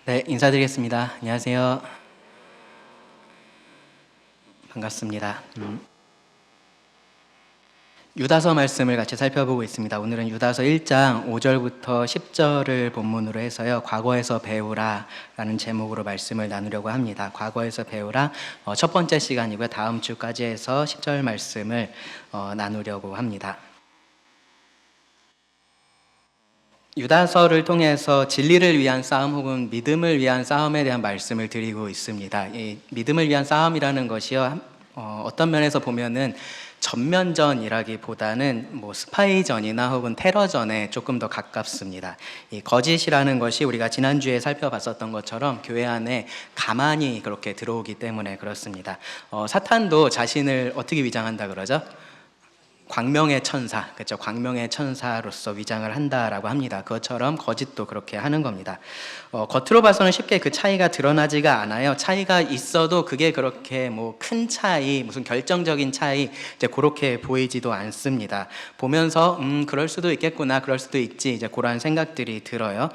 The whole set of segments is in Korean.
네, 인사드리겠습니다. 안녕하세요. 반갑습니다. 유다서 말씀을 같이 살펴보고 있습니다. 오늘은 유다서 1장 5절부터 10절을 본문으로 해서요. 과거에서 배우라 라는 제목으로 말씀을 나누려고 합니다. 과거에서 배우라 첫 번째 시간이고요. 다음 주까지 해서 10절 말씀을 나누려고 합니다. 유다서를 통해서 진리를 위한 싸움 혹은 믿음을 위한 싸움에 대한 말씀을 드리고 있습니다. 이 믿음을 위한 싸움이라는 것이요, 어떤 면에서 보면은 전면전이라기보다는 스파이전이나 혹은 테러전에 조금 더 가깝습니다. 이 거짓이라는 것이 우리가 지난주에 살펴봤었던 것처럼 교회 안에 가만히 그렇게 들어오기 때문에 그렇습니다. 사탄도 자신을 어떻게 위장한다 그러죠? 광명의 천사, 그렇죠? 광명의 천사로서 위장을 한다라고 합니다. 그것처럼 거짓도 그렇게 하는 겁니다. 겉으로 봐서는 쉽게 그 차이가 드러나지가 않아요. 차이가 있어도 그게 그렇게 큰 차이, 무슨 결정적인 차이, 이제 그렇게 보이지도 않습니다. 보면서 그럴 수도 있겠구나, 그럴 수도 있지, 이제 그런 생각들이 들어요.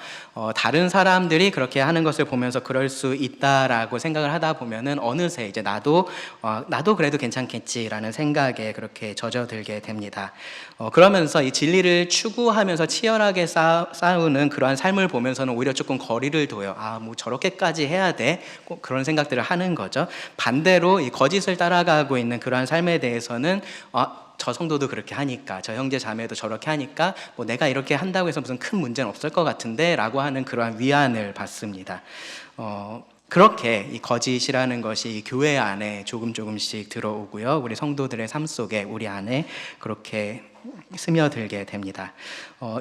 다른 사람들이 그렇게 하는 것을 보면서 그럴 수 있다라고 생각을 하다 보면은 어느새 이제 나도 그래도 괜찮겠지라는 생각에 그렇게 젖어들게 됩니다. 그러면서 이 진리를 추구하면서 치열하게 싸우는 그러한 삶을 보면서는 오히려 조금 거리를 둬요. 저렇게까지 해야 돼? 꼭 그런 생각들을 하는 거죠. 반대로 이 거짓을 따라가고 있는 그러한 삶에 대해서는 저 성도도 그렇게 하니까, 저 형제 자매도 저렇게 하니까 내가 이렇게 한다고 해서 무슨 큰 문제는 없을 것 같은데 라고 하는 그러한 위안을 받습니다. 그렇게 이 거짓이라는 것이 교회 안에 조금씩 들어오고요. 우리 성도들의 삶 속에 우리 안에 그렇게 스며들게 됩니다.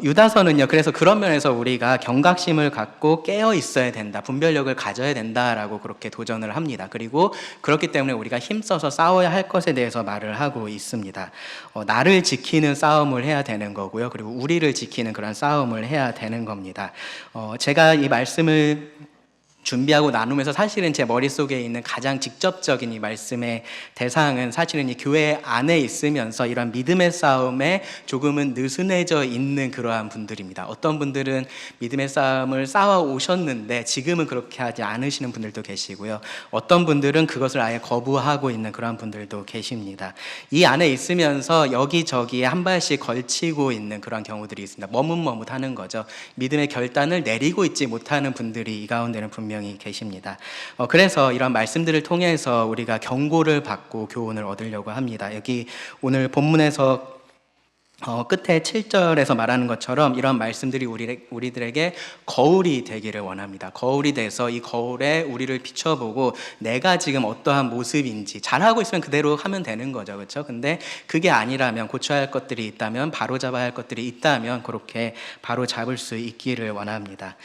유다서는요, 그래서 그런 면에서 우리가 경각심을 갖고 깨어 있어야 된다, 분별력을 가져야 된다라고 그렇게 도전을 합니다. 그리고 그렇기 때문에 우리가 힘써서 싸워야 할 것에 대해서 말을 하고 있습니다. 나를 지키는 싸움을 해야 되는 거고요. 그리고 우리를 지키는 그런 싸움을 해야 되는 겁니다. 제가 이 말씀을 준비하고 나누면서 사실은 제 머릿속에 있는 가장 직접적인 이 말씀의 대상은 사실은 이 교회 안에 있으면서 이런 믿음의 싸움에 조금은 느슨해져 있는 그러한 분들입니다. 어떤 분들은 믿음의 싸움을 싸워 오셨는데 지금은 그렇게 하지 않으시는 분들도 계시고요. 어떤 분들은 그것을 아예 거부하고 있는 그러한 분들도 계십니다. 이 안에 있으면서 여기저기에 한 발씩 걸치고 있는 그런 경우들이 있습니다. 머뭇머뭇하는 거죠. 믿음의 결단을 내리고 있지 못하는 분들이 이 가운데는 분명히 계십니다. 그래서 이런 말씀들을 통해서 우리가 경고를 받고 교훈을 얻으려고 합니다. 여기 오늘 본문에서 끝에 7절에서 말하는 것처럼 이런 말씀들이 우리들에게 거울이 되기를 원합니다. 거울이 돼서 이 거울에 우리를 비춰보고 내가 지금 어떠한 모습인지, 잘하고 있으면 그대로 하면 되는 거죠. 그렇죠? 근데 그게 아니라면, 고쳐야 할 것들이 있다면, 바로 잡아야 할 것들이 있다면 그렇게 바로 잡을 수 있기를 원합니다.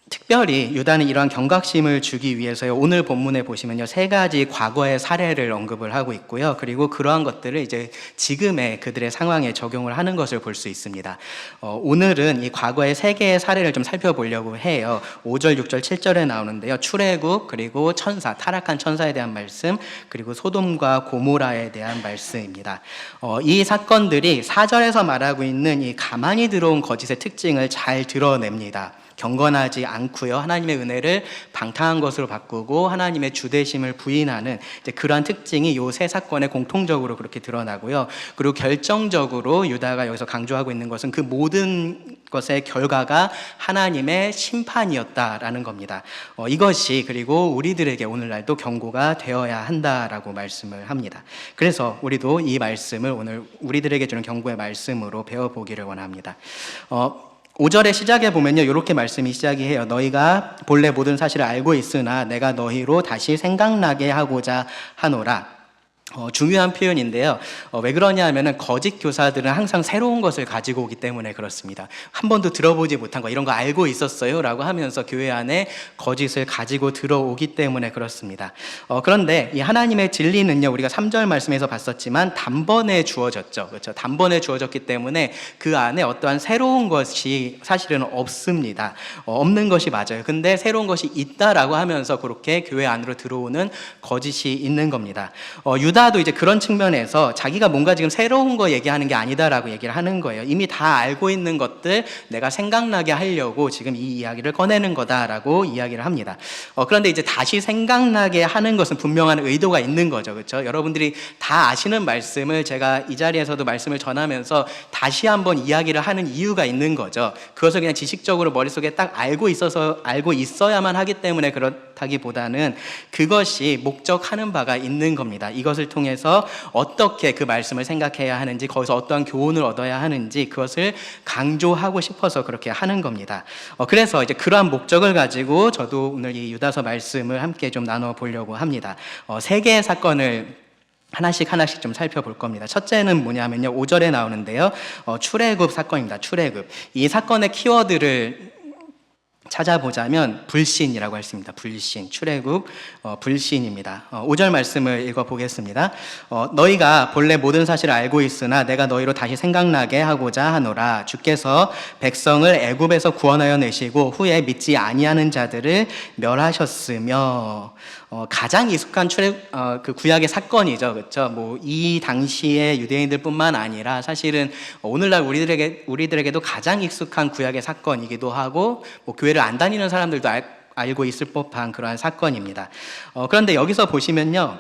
특별히 유다는 이러한 경각심을 주기 위해서요, 오늘 본문에 보시면요, 3가지 과거의 사례를 언급을 하고 있고요. 그리고 그러한 것들을 이제 지금의 그들의 상황에 적용을 하는 것을 볼 수 있습니다. 오늘은 이 과거의 3개의 사례를 좀 살펴보려고 해요. 5절, 6절, 7절에 나오는데요. 출애굽, 그리고 천사, 타락한 천사에 대한 말씀, 그리고 소돔과 고모라에 대한 말씀입니다. 이 사건들이 4절에서 말하고 있는 이 가만히 들어온 거짓의 특징을 잘 드러냅니다. 경건하지 않고요, 하나님의 은혜를 방탕한 것으로 바꾸고 하나님의 주되심을 부인하는 그러한 특징이 이 3사건에 공통적으로 그렇게 드러나고요. 그리고 결정적으로 유다가 여기서 강조하고 있는 것은 그 모든 것의 결과가 하나님의 심판이었다라는 겁니다. 이것이 그리고 우리들에게 오늘날도 경고가 되어야 한다라고 말씀을 합니다. 그래서 우리도 이 말씀을 오늘 우리들에게 주는 경고의 말씀으로 배워보기를 원합니다. 5절의 시작에 보면요, 이렇게 말씀이 시작이 해요. 너희가 본래 모든 사실을 알고 있으나 내가 너희로 다시 생각나게 하고자 하노라. 중요한 표현인데요. 왜 그러냐 하면은 거짓 교사들은 항상 새로운 것을 가지고 오기 때문에 그렇습니다. 한 번도 들어보지 못한 거, 이런 거 알고 있었어요? 라고 하면서 교회 안에 거짓을 가지고 들어오기 때문에 그렇습니다. 그런데 이 하나님의 진리는요, 우리가 3절 말씀에서 봤었지만 단번에 주어졌죠. 그렇죠? 단번에 주어졌기 때문에 그 안에 어떠한 새로운 것이 사실은 없습니다. 없는 것이 맞아요. 근데 새로운 것이 있다라고 하면서 그렇게 교회 안으로 들어오는 거짓이 있는 겁니다. 유다 유다도 이제 그런 측면에서 자기가 뭔가 지금 새로운 거 얘기하는 게 아니다라고 얘기를 하는 거예요. 이미 다 알고 있는 것들 내가 생각나게 하려고 지금 이 이야기를 꺼내는 거다라고 이야기를 합니다. 그런데 이제 다시 생각나게 하는 것은 분명한 의도가 있는 거죠. 그렇죠? 여러분들이 다 아시는 말씀을 제가 이 자리에서도 말씀을 전하면서 다시 한번 이야기를 하는 이유가 있는 거죠. 그것을 그냥 지식적으로 머릿속에 딱 알고 있어야만 하기 때문에 그렇다기보다는 그것이 목적하는 바가 있는 겁니다. 이것을 통해서 어떻게 그 말씀을 생각해야 하는지, 거기서 어떠한 교훈을 얻어야 하는지 그것을 강조하고 싶어서 그렇게 하는 겁니다. 그래서 이제 그러한 목적을 가지고 저도 오늘 이 유다서 말씀을 함께 좀 나눠 보려고 합니다. 세 개의 사건을 하나씩 좀 살펴볼 겁니다. 첫째는 뭐냐면요, 5절에 나오는데요, 출애굽 사건입니다. 출애굽. 이 사건의 키워드를 찾아보자면 불신이라고 할 수 있습니다. 불신, 출애굽, 불신입니다. 5절 말씀을 읽어보겠습니다. 너희가 본래 모든 사실을 알고 있으나 내가 너희로 다시 생각나게 하고자 하노라. 주께서 백성을 애굽에서 구원하여 내시고 후에 믿지 아니하는 자들을 멸하셨으며, 가장 익숙한 그 구약의 사건이죠, 그렇죠? 뭐 이 당시의 유대인들뿐만 아니라 사실은 오늘날 우리들에게도 가장 익숙한 구약의 사건이기도 하고, 뭐 교회를 안 다니는 사람들도 알고 있을 법한 그러한 사건입니다. 그런데 여기서 보시면요,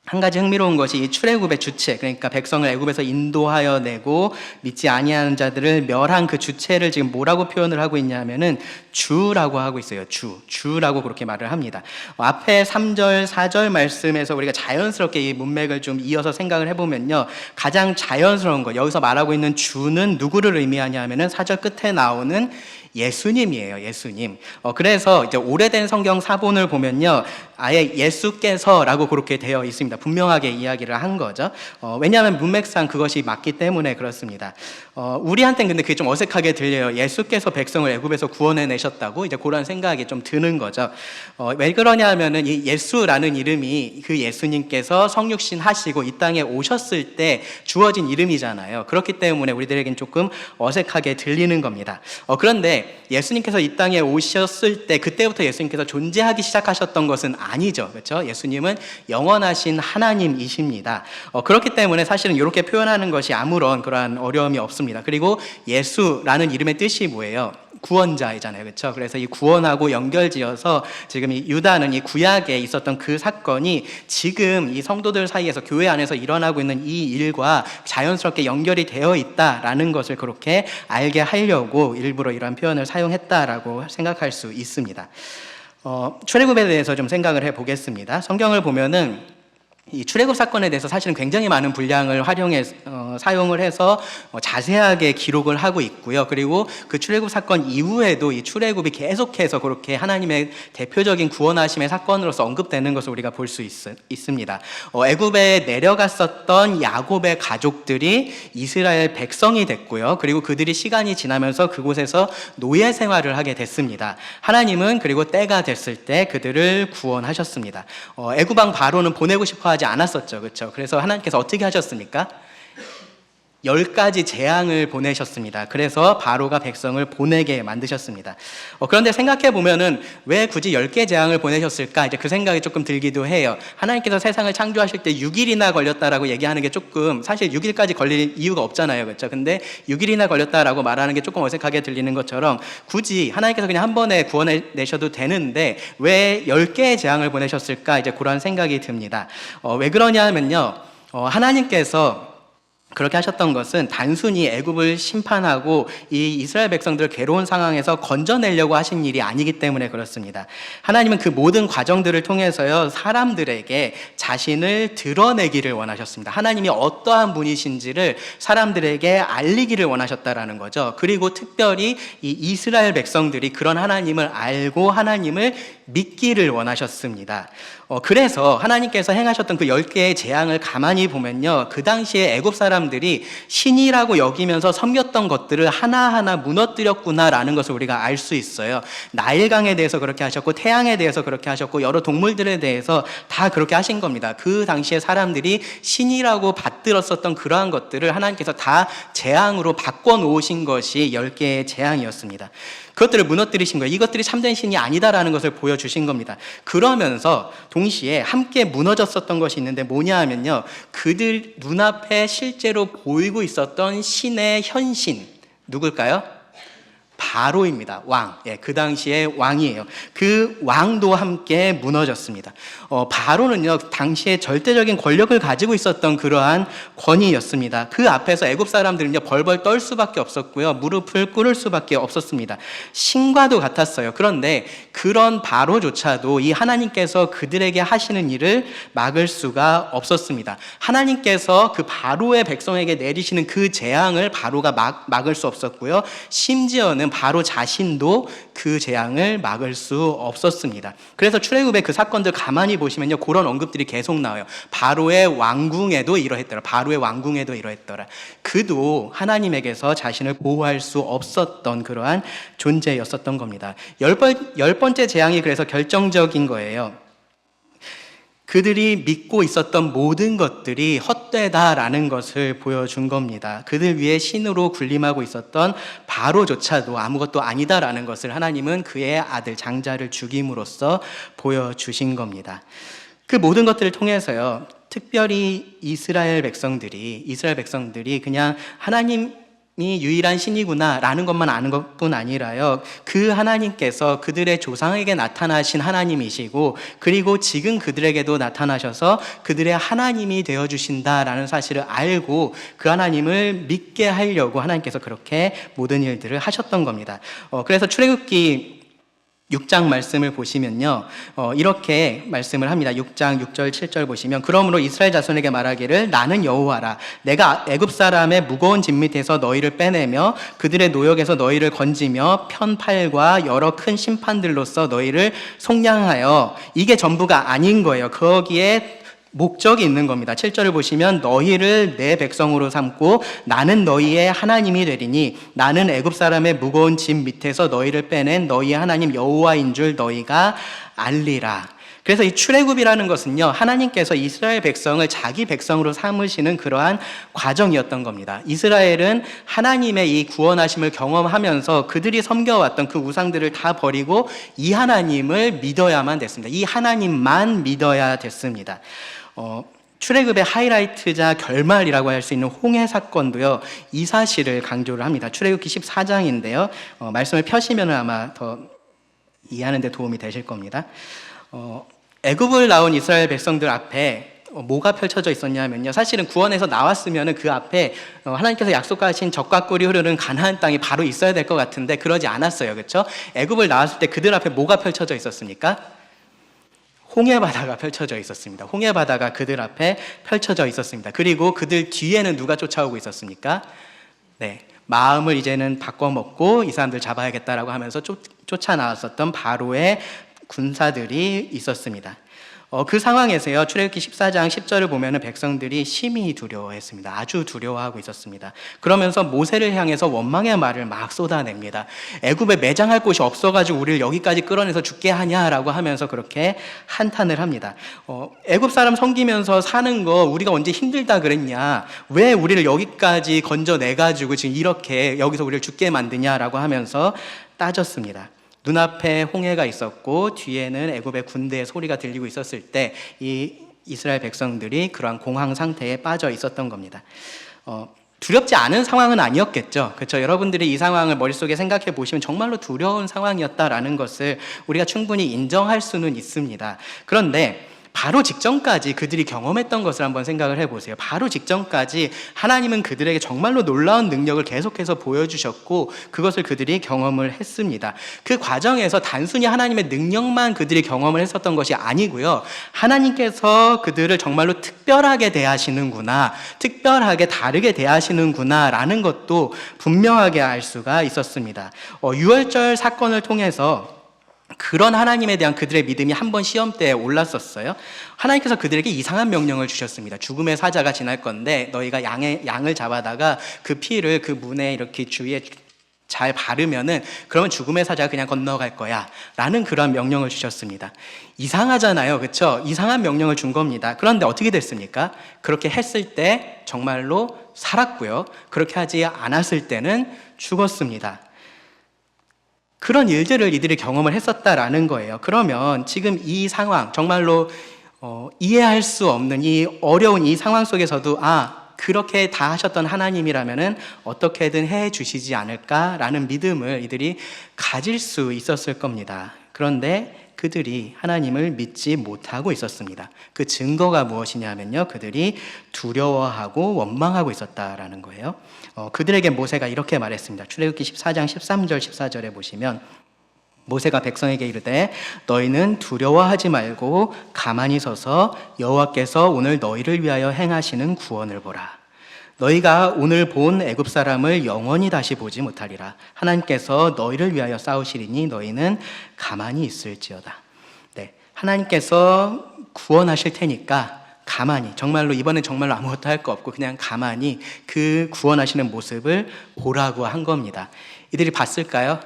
한 가지 흥미로운 것이 이 출애굽의 주체, 그러니까 백성을 애굽에서 인도하여 내고 믿지 아니하는 자들을 멸한 그 주체를 지금 뭐라고 표현을 하고 있냐면은 주라고 하고 있어요. 주라고 그렇게 말을 합니다. 앞에 3절, 4절 말씀에서 우리가 자연스럽게 이 문맥을 좀 이어서 생각을 해보면요, 가장 자연스러운 거, 여기서 말하고 있는 주는 누구를 의미하냐면은 4절 끝에 나오는 예수님이에요. 예수님. 그래서 이제 오래된 성경 사본을 보면요, 아예 예수께서라고 그렇게 되어 있습니다. 분명하게 이야기를 한 거죠. 왜냐하면 문맥상 그것이 맞기 때문에 그렇습니다. 우리한테는 근데 그게 좀 어색하게 들려요. 예수께서 백성을 애굽에서 구원해 내셨다고 이제 그런 생각이 좀 드는 거죠. 왜 그러냐면은 이 예수라는 이름이 그 예수님께서 성육신 하시고 이 땅에 오셨을 때 주어진 이름이잖아요. 그렇기 때문에 우리들에겐 조금 어색하게 들리는 겁니다. 그런데 예수님께서 이 땅에 오셨을 때 그때부터 예수님께서 존재하기 시작하셨던 것은 아니죠. 그렇죠? 예수님은 영원하신 하나님이십니다. 그렇기 때문에 사실은 이렇게 표현하는 것이 아무런 그러한 어려움이 없습니다. 그리고 예수라는 이름의 뜻이 뭐예요? 구원자이잖아요. 그렇죠? 그래서 이 구원하고 연결지어서 지금 이 유다는 이 구약에 있었던 그 사건이 지금 이 성도들 사이에서 교회 안에서 일어나고 있는 이 일과 자연스럽게 연결이 되어 있다라는 것을 그렇게 알게 하려고 일부러 이러한 표현을 사용했다라고 생각할 수 있습니다. 출애굽에 대해서 좀 생각을 해보겠습니다. 성경을 보면은 이 출애굽 사건에 대해서 사실은 굉장히 많은 분량을 사용을 해서 자세하게 기록을 하고 있고요. 그리고 그 출애굽 사건 이후에도 이 출애굽이 계속해서 그렇게 하나님의 대표적인 구원하심의 사건으로서 언급되는 것을 우리가 볼 수 있습니다. 애굽에 내려갔었던 야곱의 가족들이 이스라엘 백성이 됐고요. 그리고 그들이 시간이 지나면서 그곳에서 노예 생활을 하게 됐습니다. 하나님은 그리고 때가 됐을 때 그들을 구원하셨습니다. 애굽 왕 바로는 보내고 싶어 하지 않았었죠. 그렇죠? 그래서 하나님께서 어떻게 하셨습니까? 10가지 재앙을 보내셨습니다. 그래서 바로가 백성을 보내게 만드셨습니다. 그런데 생각해 보면은 왜 굳이 10개 재앙을 보내셨을까? 이제 그 생각이 조금 들기도 해요. 하나님께서 세상을 창조하실 때 6일이나 걸렸다라고 얘기하는 게 조금, 사실 6일까지 걸릴 이유가 없잖아요. 그렇죠? 근데 6일이나 걸렸다라고 말하는 게 조금 어색하게 들리는 것처럼 굳이 하나님께서 그냥 한 번에 구원해 내셔도 되는데 왜 10개의 재앙을 보내셨을까? 이제 그런 생각이 듭니다. 왜 그러냐면요, 하나님께서 그렇게 하셨던 것은 단순히 애굽을 심판하고 이 이스라엘 백성들을 괴로운 상황에서 건져내려고 하신 일이 아니기 때문에 그렇습니다. 하나님은 그 모든 과정들을 통해서요, 사람들에게 자신을 드러내기를 원하셨습니다. 하나님이 어떠한 분이신지를 사람들에게 알리기를 원하셨다라는 거죠. 그리고 특별히 이 이스라엘 백성들이 그런 하나님을 알고 하나님을 믿기를 원하셨습니다. 그래서 하나님께서 행하셨던 그 10개의 재앙을 가만히 보면요, 그 당시에 애굽 사람들이 신이라고 여기면서 섬겼던 것들을 하나하나 무너뜨렸구나라는 것을 우리가 알 수 있어요. 나일강에 대해서 그렇게 하셨고, 태양에 대해서 그렇게 하셨고, 여러 동물들에 대해서 다 그렇게 하신 겁니다. 그 당시에 사람들이 신이라고 받들었었던 그러한 것들을 하나님께서 다 재앙으로 바꿔 놓으신 것이 10개의 재앙이었습니다. 그것들을 무너뜨리신 거예요. 이것들이 참된 신이 아니다라는 것을 보여주신 겁니다. 그러면서 동시에 함께 무너졌었던 것이 있는데 뭐냐 하면요, 그들 눈앞에 실제로 보이고 있었던 신의 현신, 누굴까요? 바로입니다. 왕. 예, 그 당시에 왕이에요. 그 왕도 함께 무너졌습니다. 바로는요, 당시에 절대적인 권력을 가지고 있었던 그러한 권위였습니다. 그 앞에서 애굽 사람들은요, 벌벌 떨 수밖에 없었고요, 무릎을 꿇을 수밖에 없었습니다. 신과도 같았어요. 그런데 그런 바로조차도 이 하나님께서 그들에게 하시는 일을 막을 수가 없었습니다. 하나님께서 그 바로의 백성에게 내리시는 그 재앙을 바로가 막을 수 없었고요, 심지어는 바로 자신도 그 재앙을 막을 수 없었습니다. 그래서 출애굽의 그 사건들 가만히 보시면요, 그런 언급들이 계속 나와요. 바로의 왕궁에도 이러했더라. 바로의 왕궁에도 이러했더라. 그도 하나님에게서 자신을 보호할 수 없었던 그러한 존재였었던 겁니다. 열 번째 재앙이 그래서 결정적인 거예요. 그들이 믿고 있었던 모든 것들이 헛되다라는 것을 보여준 겁니다. 그들 위에 신으로 군림하고 있었던 바로조차도 아무것도 아니다라는 것을 하나님은 그의 아들 장자를 죽임으로써 보여주신 겁니다. 그 모든 것들을 통해서요, 특별히 이스라엘 백성들이 그냥 하나님이 유일한 신이구나라는 것만 아는 것뿐 아니라요, 그 하나님께서 그들의 조상에게 나타나신 하나님이시고, 그리고 지금 그들에게도 나타나셔서 그들의 하나님이 되어주신다라는 사실을 알고 그 하나님을 믿게 하려고 하나님께서 그렇게 모든 일들을 하셨던 겁니다. 그래서 출애굽기 6장 말씀을 보시면요, 이렇게 말씀을 합니다. 6장 6절 7절 보시면, 그러므로 이스라엘 자손에게 말하기를 나는 여호와라. 내가 애굽 사람의 무거운 짐 밑에서 너희를 빼내며 그들의 노역에서 너희를 건지며 편팔과 여러 큰 심판들로서 너희를 속량하여. 이게 전부가 아닌 거예요. 거기에 목적이 있는 겁니다. 7절을 보시면 너희를 내 백성으로 삼고 나는 너희의 하나님이 되리니 나는 애굽 사람의 무거운 짐 밑에서 너희를 빼낸 너희의 하나님 여호와인 줄 너희가 알리라. 그래서 이 출애굽이라는 것은요, 하나님께서 이스라엘 백성을 자기 백성으로 삼으시는 그러한 과정이었던 겁니다. 이스라엘은 하나님의 이 구원하심을 경험하면서 그들이 섬겨왔던 그 우상들을 다 버리고 이 하나님을 믿어야만 됐습니다. 이 하나님만 믿어야 됐습니다. 출애굽의 하이라이트자 결말이라고 할 수 있는 홍해 사건도요, 이 사실을 강조를 합니다. 출애굽기 14장인데요, 말씀을 펴시면 아마 더 이해하는 데 도움이 되실 겁니다. 애굽을 나온 이스라엘 백성들 앞에 뭐가 펼쳐져 있었냐면요, 사실은 구원에서 나왔으면 그 앞에 하나님께서 약속하신 젖과 꿀이 흐르는 가나안 땅이 바로 있어야 될 것 같은데 그러지 않았어요. 그렇죠? 애굽을 나왔을 때 그들 앞에 뭐가 펼쳐져 있었습니까? 홍해 바다가 펼쳐져 있었습니다. 홍해 바다가 그들 앞에 펼쳐져 있었습니다. 그리고 그들 뒤에는 누가 쫓아오고 있었습니까? 네, 마음을 이제는 바꿔먹고 이 사람들 잡아야겠다라고 하면서 쫓아 나왔었던 바로의 군사들이 있었습니다. 그 상황에서요, 출애굽기 14장 10절을 보면은 백성들이 심히 두려워했습니다. 아주 두려워하고 있었습니다. 그러면서 모세를 향해서 원망의 말을 막 쏟아냅니다. 애굽에 매장할 곳이 없어가지고 우리를 여기까지 끌어내서 죽게 하냐라고 하면서 그렇게 한탄을 합니다. 애굽 사람 섬기면서 사는 거 우리가 언제 힘들다 그랬냐? 왜 우리를 여기까지 건져내가지고 지금 이렇게 여기서 우리를 죽게 만드냐라고 하면서 따졌습니다. 눈앞에 홍해가 있었고 뒤에는 애굽의 군대의 소리가 들리고 있었을 때 이 이스라엘 백성들이 그러한 공황 상태에 빠져 있었던 겁니다. 두렵지 않은 상황은 아니었겠죠. 그렇죠? 여러분들이 이 상황을 머릿속에 생각해 보시면 정말로 두려운 상황이었다라는 것을 우리가 충분히 인정할 수는 있습니다. 그런데 바로 직전까지 그들이 경험했던 것을 한번 생각을 해보세요. 바로 직전까지 하나님은 그들에게 정말로 놀라운 능력을 계속해서 보여주셨고 그것을 그들이 경험을 했습니다. 그 과정에서 단순히 하나님의 능력만 그들이 경험을 했었던 것이 아니고요, 하나님께서 그들을 정말로 특별하게 대하시는구나, 특별하게 다르게 대하시는구나 라는 것도 분명하게 알 수가 있었습니다. 유월절 사건을 통해서 그런 하나님에 대한 그들의 믿음이 한 번 시험대에 올랐었어요. 하나님께서 그들에게 이상한 명령을 주셨습니다. 죽음의 사자가 지날 건데 너희가 양을 잡아다가 그 피를 그 문에 이렇게 주위에 잘 바르면은 그러면 죽음의 사자가 그냥 건너갈 거야 라는 그런 명령을 주셨습니다. 이상하잖아요. 그렇죠? 이상한 명령을 준 겁니다. 그런데 어떻게 됐습니까? 그렇게 했을 때 정말로 살았고요, 그렇게 하지 않았을 때는 죽었습니다. 그런 일들을 이들이 경험을 했었다라는 거예요. 그러면 지금 이 상황, 정말로 이해할 수 없는 이 어려운 이 상황 속에서도 그렇게 다 하셨던 하나님이라면은 어떻게든 해 주시지 않을까라는 믿음을 이들이 가질 수 있었을 겁니다. 그런데 그들이 하나님을 믿지 못하고 있었습니다. 그 증거가 무엇이냐면요, 그들이 두려워하고 원망하고 있었다라는 거예요. 그들에게 모세가 이렇게 말했습니다. 출애굽기 14장 13절 14절에 보시면 모세가 백성에게 이르되 너희는 두려워하지 말고 가만히 서서 여호와께서 오늘 너희를 위하여 행하시는 구원을 보라. 너희가 오늘 본 애굽 사람을 영원히 다시 보지 못하리라. 하나님께서 너희를 위하여 싸우시리니 너희는 가만히 있을지어다. 네, 하나님께서 구원하실 테니까 가만히, 정말로 이번엔 정말로 아무것도 할 거 없고 그냥 가만히 그 구원하시는 모습을 보라고 한 겁니다. 이들이 봤을까요?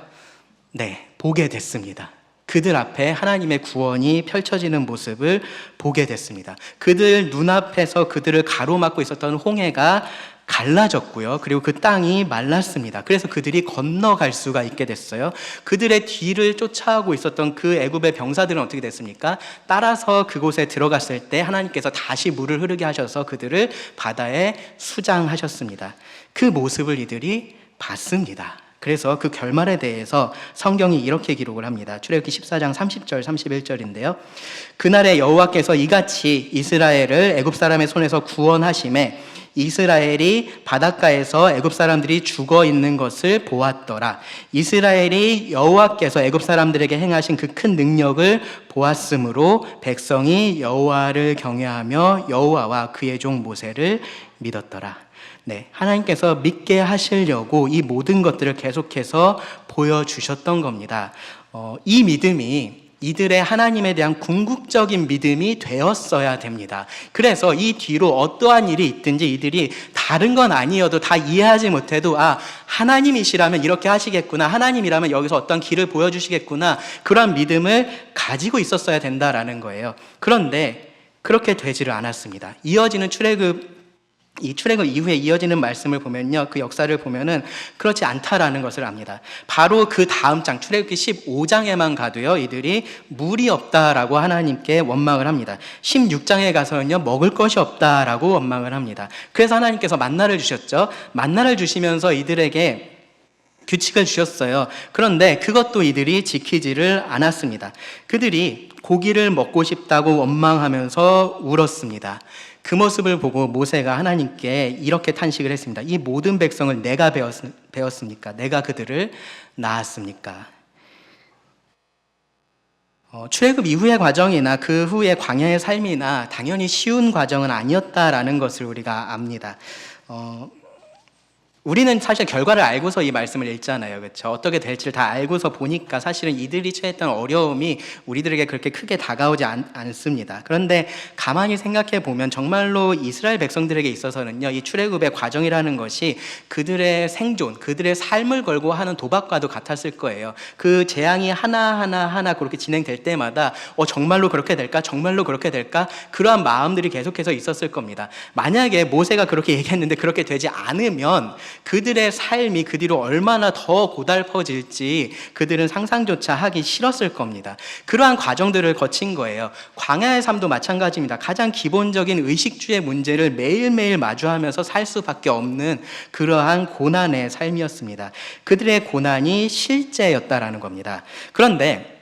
네, 보게 됐습니다. 그들 앞에 하나님의 구원이 펼쳐지는 모습을 보게 됐습니다. 그들 눈앞에서 그들을 가로막고 있었던 홍해가 갈라졌고요. 그리고 그 땅이 말랐습니다. 그래서 그들이 건너갈 수가 있게 됐어요. 그들의 뒤를 쫓아오고 있었던 그 애굽의 병사들은 어떻게 됐습니까? 따라서 그곳에 들어갔을 때 하나님께서 다시 물을 흐르게 하셔서 그들을 바다에 수장하셨습니다. 그 모습을 이들이 봤습니다. 그래서 그 결말에 대해서 성경이 이렇게 기록을 합니다. 출애굽기 14장 30절 31절인데요. 그날에 여호와께서 이같이 이스라엘을 애굽 사람의 손에서 구원하심에 이스라엘이 바닷가에서 애굽 사람들이 죽어 있는 것을 보았더라. 이스라엘이 여호와께서 애굽 사람들에게 행하신 그 큰 능력을 보았으므로 백성이 여호와를 경외하며 여호와와 그의 종 모세를 믿었더라. 네, 하나님께서 믿게 하시려고 이 모든 것들을 계속해서 보여주셨던 겁니다. 이 믿음이 이들의 하나님에 대한 궁극적인 믿음이 되었어야 됩니다. 그래서 이 뒤로 어떠한 일이 있든지 이들이 다른 건 아니어도 다 이해하지 못해도 하나님이시라면 이렇게 하시겠구나, 하나님이라면 여기서 어떤 길을 보여주시겠구나, 그런 믿음을 가지고 있었어야 된다라는 거예요. 그런데 그렇게 되지를 않았습니다. 이어지는 출애굽 이후에 이어지는 말씀을 보면요, 그 역사를 보면은 그렇지 않다라는 것을 압니다. 바로 그 다음 장 출애굽기 15장에만 가도요, 이들이 물이 없다라고 하나님께 원망을 합니다. 16장에 가서는요, 먹을 것이 없다라고 원망을 합니다. 그래서 하나님께서 만나를 주셨죠. 만나를 주시면서 이들에게 규칙을 주셨어요. 그런데 그것도 이들이 지키지를 않았습니다. 그들이 고기를 먹고 싶다고 원망하면서 울었습니다. 그 모습을 보고 모세가 하나님께 이렇게 탄식을 했습니다. 이 모든 백성을 내가 배웠습니까? 내가 그들을 낳았습니까? 출애굽 이후의 과정이나 그 후의 광야의 삶이나 당연히 쉬운 과정은 아니었다라는 것을 우리가 압니다. 우리는 사실 결과를 알고서 이 말씀을 읽잖아요. 그렇죠? 어떻게 될지를 다 알고서 보니까 사실은 이들이 처했던 어려움이 우리들에게 그렇게 크게 다가오지 않습니다. 그런데 가만히 생각해 보면 정말로 이스라엘 백성들에게 있어서는요, 이 출애굽의 과정이라는 것이 그들의 생존, 그들의 삶을 걸고 하는 도박과도 같았을 거예요. 그 재앙이 하나 그렇게 진행될 때마다 정말로 그렇게 될까? 정말로 그렇게 될까? 그러한 마음들이 계속해서 있었을 겁니다. 만약에 모세가 그렇게 얘기했는데 그렇게 되지 않으면 그들의 삶이 그 뒤로 얼마나 더 고달퍼질지 그들은 상상조차 하기 싫었을 겁니다. 그러한 과정들을 거친 거예요. 광야의 삶도 마찬가지입니다. 가장 기본적인 의식주의 문제를 매일매일 마주하면서 살 수밖에 없는 그러한 고난의 삶이었습니다. 그들의 고난이 실제였다라는 겁니다. 그런데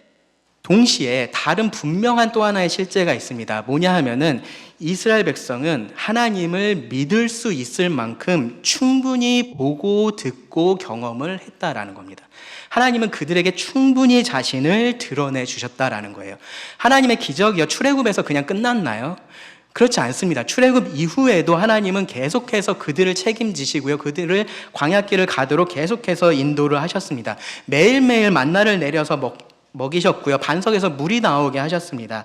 동시에 다른 분명한 또 하나의 실제가 있습니다. 뭐냐 하면은 이스라엘 백성은 하나님을 믿을 수 있을 만큼 충분히 보고 듣고 경험을 했다라는 겁니다. 하나님은 그들에게 충분히 자신을 드러내 주셨다라는 거예요. 하나님의 기적이요, 출애굽에서 그냥 끝났나요? 그렇지 않습니다. 출애굽 이후에도 하나님은 계속해서 그들을 책임지시고요, 그들을 광야길을 가도록 계속해서 인도를 하셨습니다. 매일매일 만나를 내려서 먹이셨고요, 반석에서 물이 나오게 하셨습니다.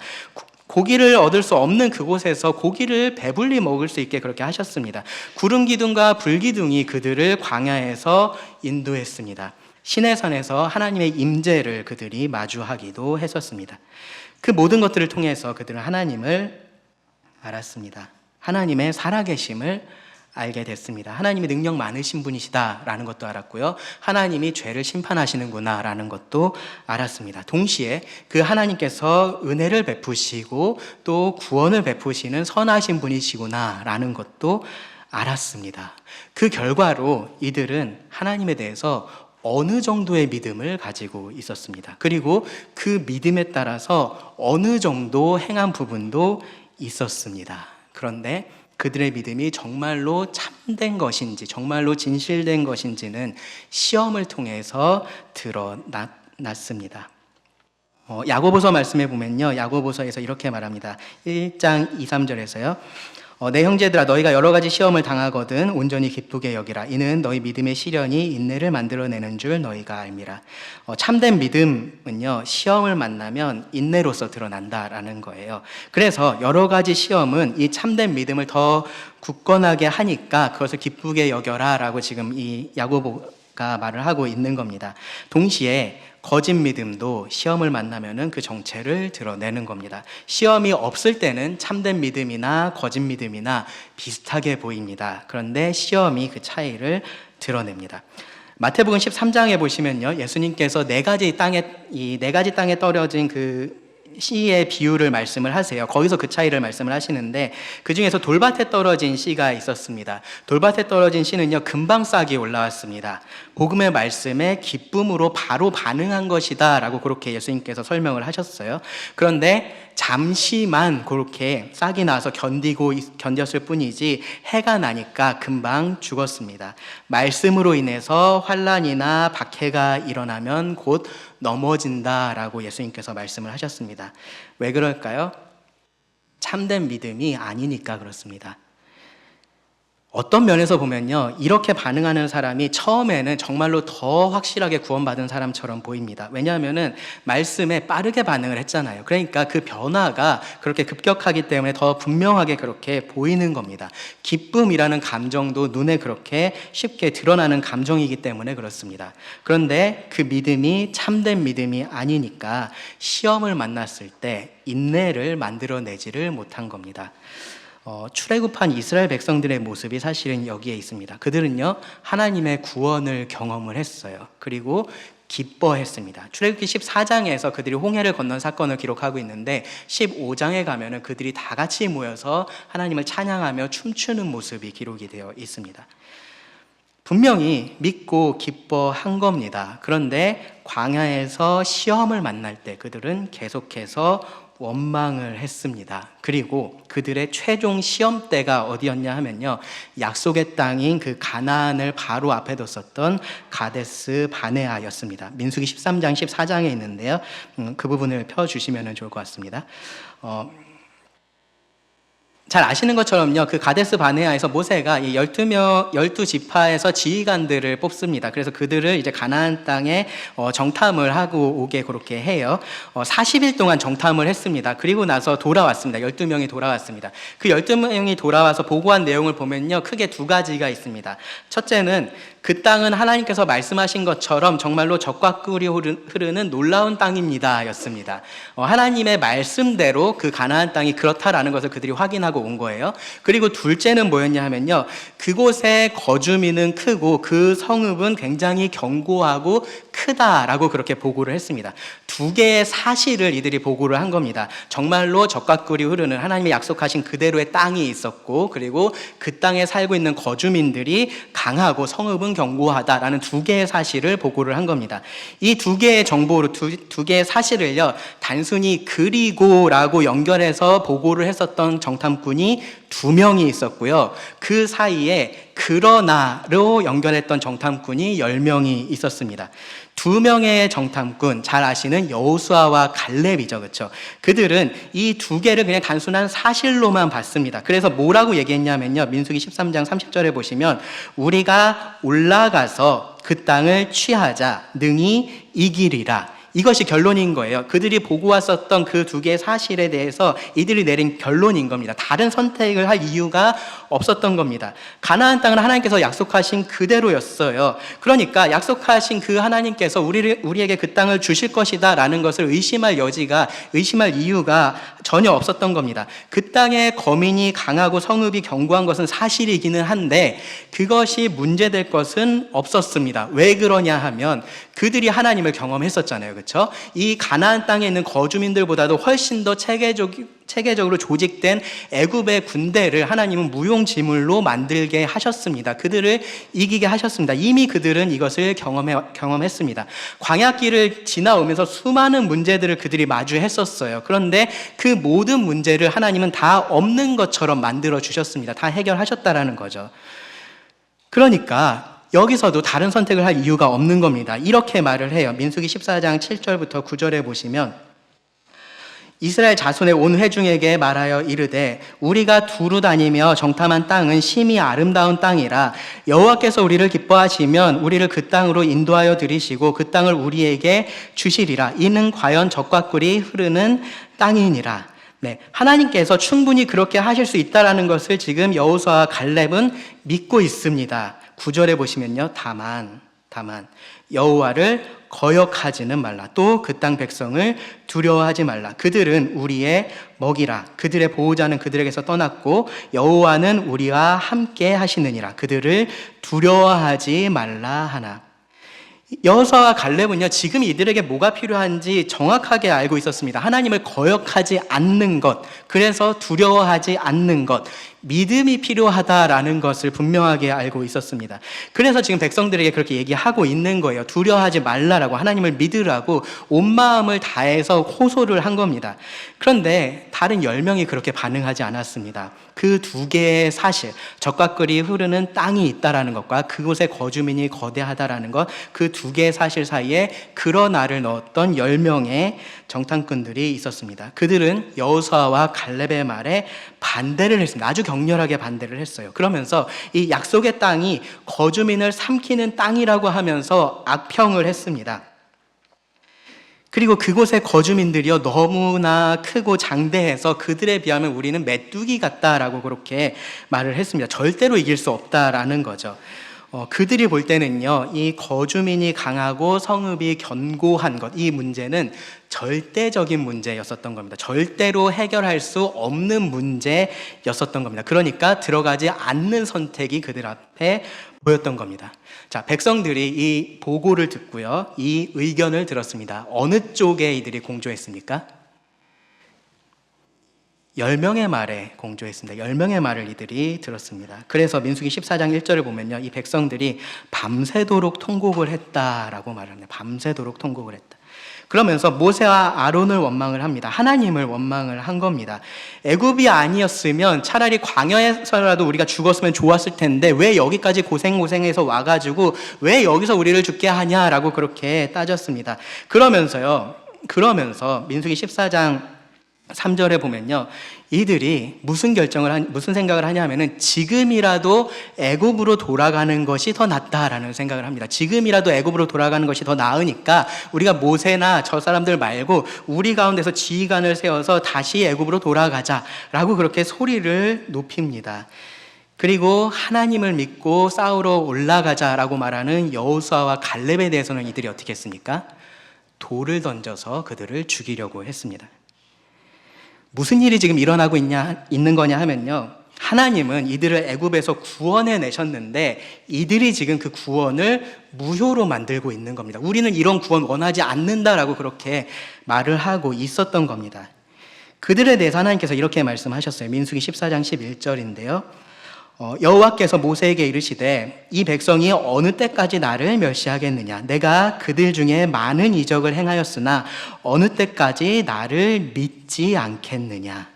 고기를 얻을 수 없는 그곳에서 고기를 배불리 먹을 수 있게 그렇게 하셨습니다. 구름 기둥과 불 기둥이 그들을 광야에서 인도했습니다. 시내산에서 하나님의 임재를 그들이 마주하기도 했었습니다. 그 모든 것들을 통해서 그들은 하나님을 알았습니다. 하나님의 살아계심을 알게 됐습니다. 하나님이 능력 많으신 분이시다라는 것도 알았고요. 하나님이 죄를 심판하시는구나라는 것도 알았습니다. 동시에 그 하나님께서 은혜를 베푸시고 또 구원을 베푸시는 선하신 분이시구나라는 것도 알았습니다. 그 결과로 이들은 하나님에 대해서 어느 정도의 믿음을 가지고 있었습니다. 그리고 그 믿음에 따라서 어느 정도 행한 부분도 있었습니다. 그런데 그들의 믿음이 정말로 참된 것인지, 정말로 진실된 것인지는 시험을 통해서 드러났습니다. 야고보서 말씀해 보면요, 야고보서에서 이렇게 말합니다. 1장 2, 3절에서요. 내 형제들아, 너희가 여러 가지 시험을 당하거든 온전히 기쁘게 여기라. 이는 너희 믿음의 시련이 인내를 만들어내는 줄 너희가 알미라. 참된 믿음은요, 시험을 만나면 인내로서 드러난다라는 거예요. 그래서 여러 가지 시험은 이 참된 믿음을 더 굳건하게 하니까 그것을 기쁘게 여겨라 라고 지금 이 야고보가 말을 하고 있는 겁니다. 동시에 거짓 믿음도 시험을 만나면은 그 정체를 드러내는 겁니다. 시험이 없을 때는 참된 믿음이나 거짓 믿음이나 비슷하게 보입니다. 그런데 시험이 그 차이를 드러냅니다. 마태복음 13장에 보시면요, 예수님께서 네 가지 땅에 떨어진 그 씨의 비유를 말씀을 하세요. 거기서 그 차이를 말씀을 하시는데, 그 중에서 돌밭에 떨어진 씨가 있었습니다. 돌밭에 떨어진 씨는요, 금방 싹이 올라왔습니다. 복음의 말씀에 기쁨으로 바로 반응한 것이다 라고 그렇게 예수님께서 설명을 하셨어요. 그런데 잠시만 그렇게 싹이 나서 견뎠을 뿐이지 해가 나니까 금방 죽었습니다. 말씀으로 인해서 환난이나 박해가 일어나면 곧 넘어진다라고 예수님께서 말씀을 하셨습니다. 왜 그럴까요? 참된 믿음이 아니니까 그렇습니다. 어떤 면에서 보면요, 이렇게 반응하는 사람이 처음에는 정말로 더 확실하게 구원받은 사람처럼 보입니다. 왜냐하면은 말씀에 빠르게 반응을 했잖아요. 그러니까 그 변화가 그렇게 급격하기 때문에 더 분명하게 그렇게 보이는 겁니다. 기쁨이라는 감정도 눈에 그렇게 쉽게 드러나는 감정이기 때문에 그렇습니다. 그런데 그 믿음이 참된 믿음이 아니니까 시험을 만났을 때 인내를 만들어내지를 못한 겁니다. 출애굽한 이스라엘 백성들의 모습이 사실은 여기에 있습니다. 그들은요, 하나님의 구원을 경험을 했어요. 그리고 기뻐했습니다. 출애굽기 14장에서 그들이 홍해를 건넌 사건을 기록하고 있는데 15장에 가면은 그들이 다 같이 모여서 하나님을 찬양하며 춤추는 모습이 기록이 되어 있습니다. 분명히 믿고 기뻐한 겁니다. 그런데 광야에서 시험을 만날 때 그들은 계속해서 원망을 했습니다. 그리고 그들의 최종 시험대가 어디였냐 하면요, 약속의 땅인 그 가나안을 바로 앞에 뒀었던 가데스 바네아였습니다. 민수기 13장 14장에 있는데요, 그 부분을 펴주시면 좋을 것 같습니다. 잘 아시는 것처럼요, 그 가데스 바네아에서 모세가 이 12지파에서 지휘관들을 뽑습니다. 그래서 그들을 이제 가나안 땅에 정탐을 하고 오게 그렇게 해요. 40일 동안 정탐을 했습니다. 그리고 나서 돌아왔습니다. 12명이 돌아왔습니다. 그 12명이 돌아와서 보고한 내용을 보면요, 크게 두 가지가 있습니다. 첫째는 그 땅은 하나님께서 말씀하신 것처럼 정말로 젖과 꿀이 흐르는 놀라운 땅입니다 였습니다. 하나님의 말씀대로 그 가나안 땅이 그렇다라는 것을 그들이 확인하고 온 거예요. 그리고 둘째는 뭐였냐 하면요, 그곳의 거주민은 크고 그 성읍은 굉장히 견고하고 크다라고 그렇게 보고를 했습니다. 두 개의 사실을 이들이 보고를 한 겁니다. 정말로 젖과 꿀이 흐르는 하나님의 약속하신 그대로의 땅이 있었고, 그리고 그 땅에 살고 있는 거주민들이 강하고 성읍은 견고하다라는 두 개의 사실을 보고를 한 겁니다. 이 두 개의 정보로 두 개의 사실을요, 단순히 그리고라고 연결해서 보고를 했었던 정탐꾼이 2명이 있었고요. 그 사이에 그러나로 연결했던 정탐꾼이 10명이 있었습니다. 2명의 정탐꾼, 잘 아시는 여호수아와 갈렙이죠, 그렇죠? 그들은 이 두 개를 그냥 단순한 사실로만 봤습니다. 그래서 뭐라고 얘기했냐면요, 민수기 13장 30절에 보시면 우리가 올라가서 그 땅을 취하자 능히 이기리라, 이것이 결론인 거예요. 그들이 보고 왔었던 그 두 개의 사실에 대해서 이들이 내린 결론인 겁니다. 다른 선택을 할 이유가 없었던 겁니다. 가나안 땅은 하나님께서 약속하신 그대로였어요. 그러니까 약속하신 그 하나님께서 우리에게 그 땅을 주실 것이다 라는 것을 의심할 이유가 전혀 없었던 겁니다. 그 땅의 거민이 강하고 성읍이 견고한 것은 사실이기는 한데 그것이 문제될 것은 없었습니다. 왜 그러냐 하면 그들이 하나님을 경험했었잖아요. 그렇죠? 이 가나안 땅에 있는 거주민들보다도 훨씬 더 체계적으로 조직된 애굽의 군대를 하나님은 무용지물로 만들게 하셨습니다. 그들을 이기게 하셨습니다. 이미 그들은 이것을 경험했습니다. 광야길을 지나오면서 수많은 문제들을 그들이 마주했었어요. 그런데 그 모든 문제를 하나님은 다 없는 것처럼 만들어 주셨습니다. 다 해결하셨다라는 거죠. 그러니까 여기서도 다른 선택을 할 이유가 없는 겁니다. 이렇게 말을 해요. 민수기 14장 7절부터 9절에 보시면 이스라엘 자손의 온 회중에게 말하여 이르되 우리가 두루 다니며 정탐한 땅은 심히 아름다운 땅이라 여호와께서 우리를 기뻐하시면 우리를 그 땅으로 인도하여 들이시고 그 땅을 우리에게 주시리라. 이는 과연 젖과 꿀이 흐르는 땅이니라. 네, 하나님께서 충분히 그렇게 하실 수 있다라는 것을 지금 여호수아와 갈렙은 믿고 있습니다. 9절에 보시면요. 다만 여호와를 거역하지는 말라. 또 그 땅 백성을 두려워하지 말라. 그들은 우리의 먹이라. 그들의 보호자는 그들에게서 떠났고 여호와는 우리와 함께 하시느니라. 그들을 두려워하지 말라 하나. 여호수아와 갈렙은요, 지금 이들에게 뭐가 필요한지 정확하게 알고 있었습니다. 하나님을 거역하지 않는 것, 그래서 두려워하지 않는 것, 믿음이 필요하다라는 것을 분명하게 알고 있었습니다. 그래서 지금 백성들에게 그렇게 얘기하고 있는 거예요. 두려워하지 말라라고, 하나님을 믿으라고 온 마음을 다해서 호소를 한 겁니다. 그런데 다른 10명이 그렇게 반응하지 않았습니다. 그 두 개의 사실, 젖과 꿀이 흐르는 땅이 있다라는 것과 그곳의 거주민이 거대하다라는 것, 그 두 개의 사실 사이에 그러나를 넣었던 10명의 정탐꾼들이 있었습니다. 그들은 여호수아와 갈렙의 말에 반대를 했습니다. 아주 격렬하게 반대를 했어요. 그러면서 이 약속의 땅이 거주민을 삼키는 땅이라고 하면서 악평을 했습니다. 그리고 그곳의 거주민들이요, 너무나 크고 장대해서 그들에 비하면 우리는 메뚜기 같다라고 그렇게 말을 했습니다. 절대로 이길 수 없다라는 거죠. 그들이 볼 때는요, 이 거주민이 강하고 성읍이 견고한 것, 이 문제는 절대적인 문제였었던 겁니다. 절대로 해결할 수 없는 문제였었던 겁니다. 그러니까 들어가지 않는 선택이 그들 앞에 보였던 겁니다. 자, 백성들이 이 보고를 듣고요, 이 의견을 들었습니다. 어느 쪽에 이들이 공조했습니까? 10명의 말에 공조했습니다. 10명의 말을 이들이 들었습니다. 그래서 민수기 14장 1절을 보면요, 이 백성들이 밤새도록 통곡을 했다라고 말합니다. 밤새도록 통곡을 했다. 그러면서 모세와 아론을 원망을 합니다. 하나님을 원망을 한 겁니다. 애굽이 아니었으면 차라리 광야에서라도 우리가 죽었으면 좋았을 텐데 왜 여기까지 고생해서 와가지고 왜 여기서 우리를 죽게 하냐라고 그렇게 따졌습니다. 그러면서 민수기 14장 3절에 보면요, 이들이 무슨 생각을 하냐면은 지금이라도 애굽으로 돌아가는 것이 더 낫다라는 생각을 합니다. 지금이라도 애굽으로 돌아가는 것이 더 나으니까 우리가 모세나 저 사람들 말고 우리 가운데서 지휘관을 세워서 다시 애굽으로 돌아가자라고 그렇게 소리를 높입니다. 그리고 하나님을 믿고 싸우러 올라가자라고 말하는 여호수아와 갈렙에 대해서는 이들이 어떻게 했습니까? 돌을 던져서 그들을 죽이려고 했습니다. 무슨 일이 지금 일어나고 있는 거냐 하면요, 하나님은 이들을 애굽에서 구원해 내셨는데 이들이 지금 그 구원을 무효로 만들고 있는 겁니다. 우리는 이런 구원 원하지 않는다라고 그렇게 말을 하고 있었던 겁니다. 그들에 대해서 하나님께서 이렇게 말씀하셨어요. 민수기 14장 11절인데요. 여호와께서 모세에게 이르시되 이 백성이 어느 때까지 나를 멸시하겠느냐? 내가 그들 중에 많은 이적을 행하였으나 어느 때까지 나를 믿지 않겠느냐?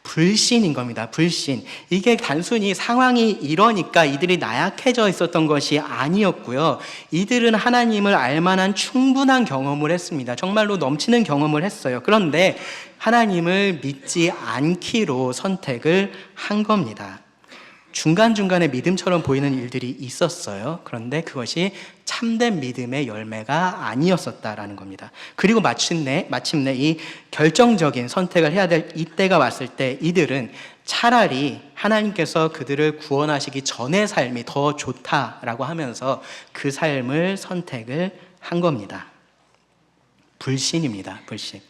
불신인 겁니다. 불신. 이게 단순히 상황이 이러니까 이들이 나약해져 있었던 것이 아니었고요. 이들은 하나님을 알만한 충분한 경험을 했습니다. 정말로 넘치는 경험을 했어요. 그런데 하나님을 믿지 않기로 선택을 한 겁니다. 중간중간에 믿음처럼 보이는 일들이 있었어요. 그런데 그것이 참된 믿음의 열매가 아니었었다라는 겁니다. 그리고 마침내 이 결정적인 선택을 해야 될 이때가 왔을 때 이들은 차라리 하나님께서 그들을 구원하시기 전의 삶이 더 좋다라고 하면서 그 삶을 선택을 한 겁니다. 불신입니다. 불신.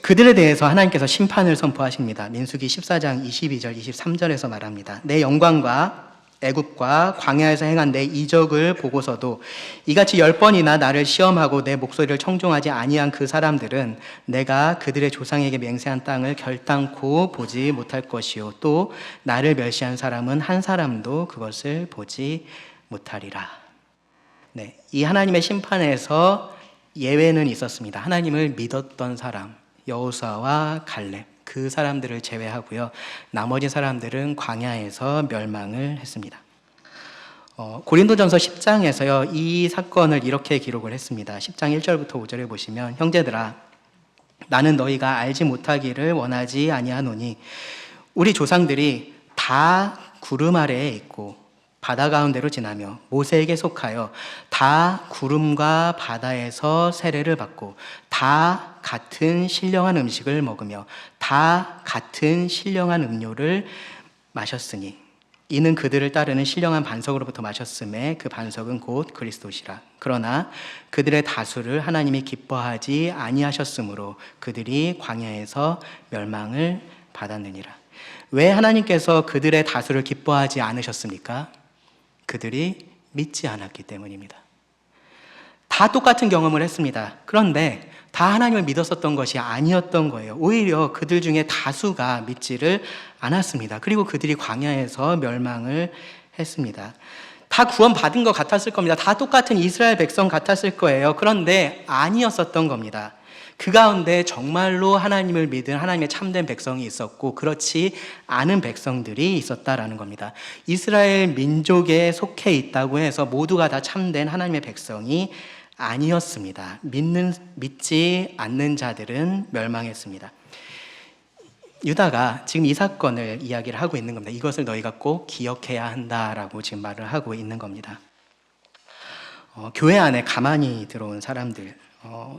그들에 대해서 하나님께서 심판을 선포하십니다. 민수기 14장 22절 23절에서 말합니다. 내 영광과 애굽과 광야에서 행한 내 이적을 보고서도 이같이 10번이나 나를 시험하고 내 목소리를 청종하지 아니한 그 사람들은 내가 그들의 조상에게 맹세한 땅을 결단코 보지 못할 것이요 또 나를 멸시한 사람은 한 사람도 그것을 보지 못하리라. 네, 이 하나님의 심판에서 예외는 있었습니다. 하나님을 믿었던 사람, 여호수아와 갈렙, 그 사람들을 제외하고요. 나머지 사람들은 광야에서 멸망을 했습니다. 고린도전서 10장에서요. 이 사건을 이렇게 기록을 했습니다. 10장 1절부터 5절에 보시면 형제들아 나는 너희가 알지 못하기를 원하지 아니하노니 우리 조상들이 다 구름 아래에 있고 바다 가운데로 지나며 모세에게 속하여 다 구름과 바다에서 세례를 받고 다 같은 신령한 음식을 먹으며 다 같은 신령한 음료를 마셨으니 이는 그들을 따르는 신령한 반석으로부터 마셨음에 그 반석은 곧 그리스도시라. 그러나 그들의 다수를 하나님이 기뻐하지 아니하셨으므로 그들이 광야에서 멸망을 받았느니라. 왜 하나님께서 그들의 다수를 기뻐하지 않으셨습니까? 그들이 믿지 않았기 때문입니다. 다 똑같은 경험을 했습니다. 그런데 다 하나님을 믿었었던 것이 아니었던 거예요. 오히려 그들 중에 다수가 믿지를 않았습니다. 그리고 그들이 광야에서 멸망을 했습니다. 다 구원받은 것 같았을 겁니다. 다 똑같은 이스라엘 백성 같았을 거예요. 그런데 아니었었던 겁니다. 그 가운데 정말로 하나님을 믿은 하나님의 참된 백성이 있었고 그렇지 않은 백성들이 있었다라는 겁니다. 이스라엘 민족에 속해 있다고 해서 모두가 다 참된 하나님의 백성이 아니었습니다. 믿지 않는 자들은 멸망했습니다. 유다가 지금 이 사건을 이야기를 하고 있는 겁니다. 이것을 너희가 꼭 기억해야 한다라고 지금 말을 하고 있는 겁니다. 교회 안에 가만히 들어온 사람들,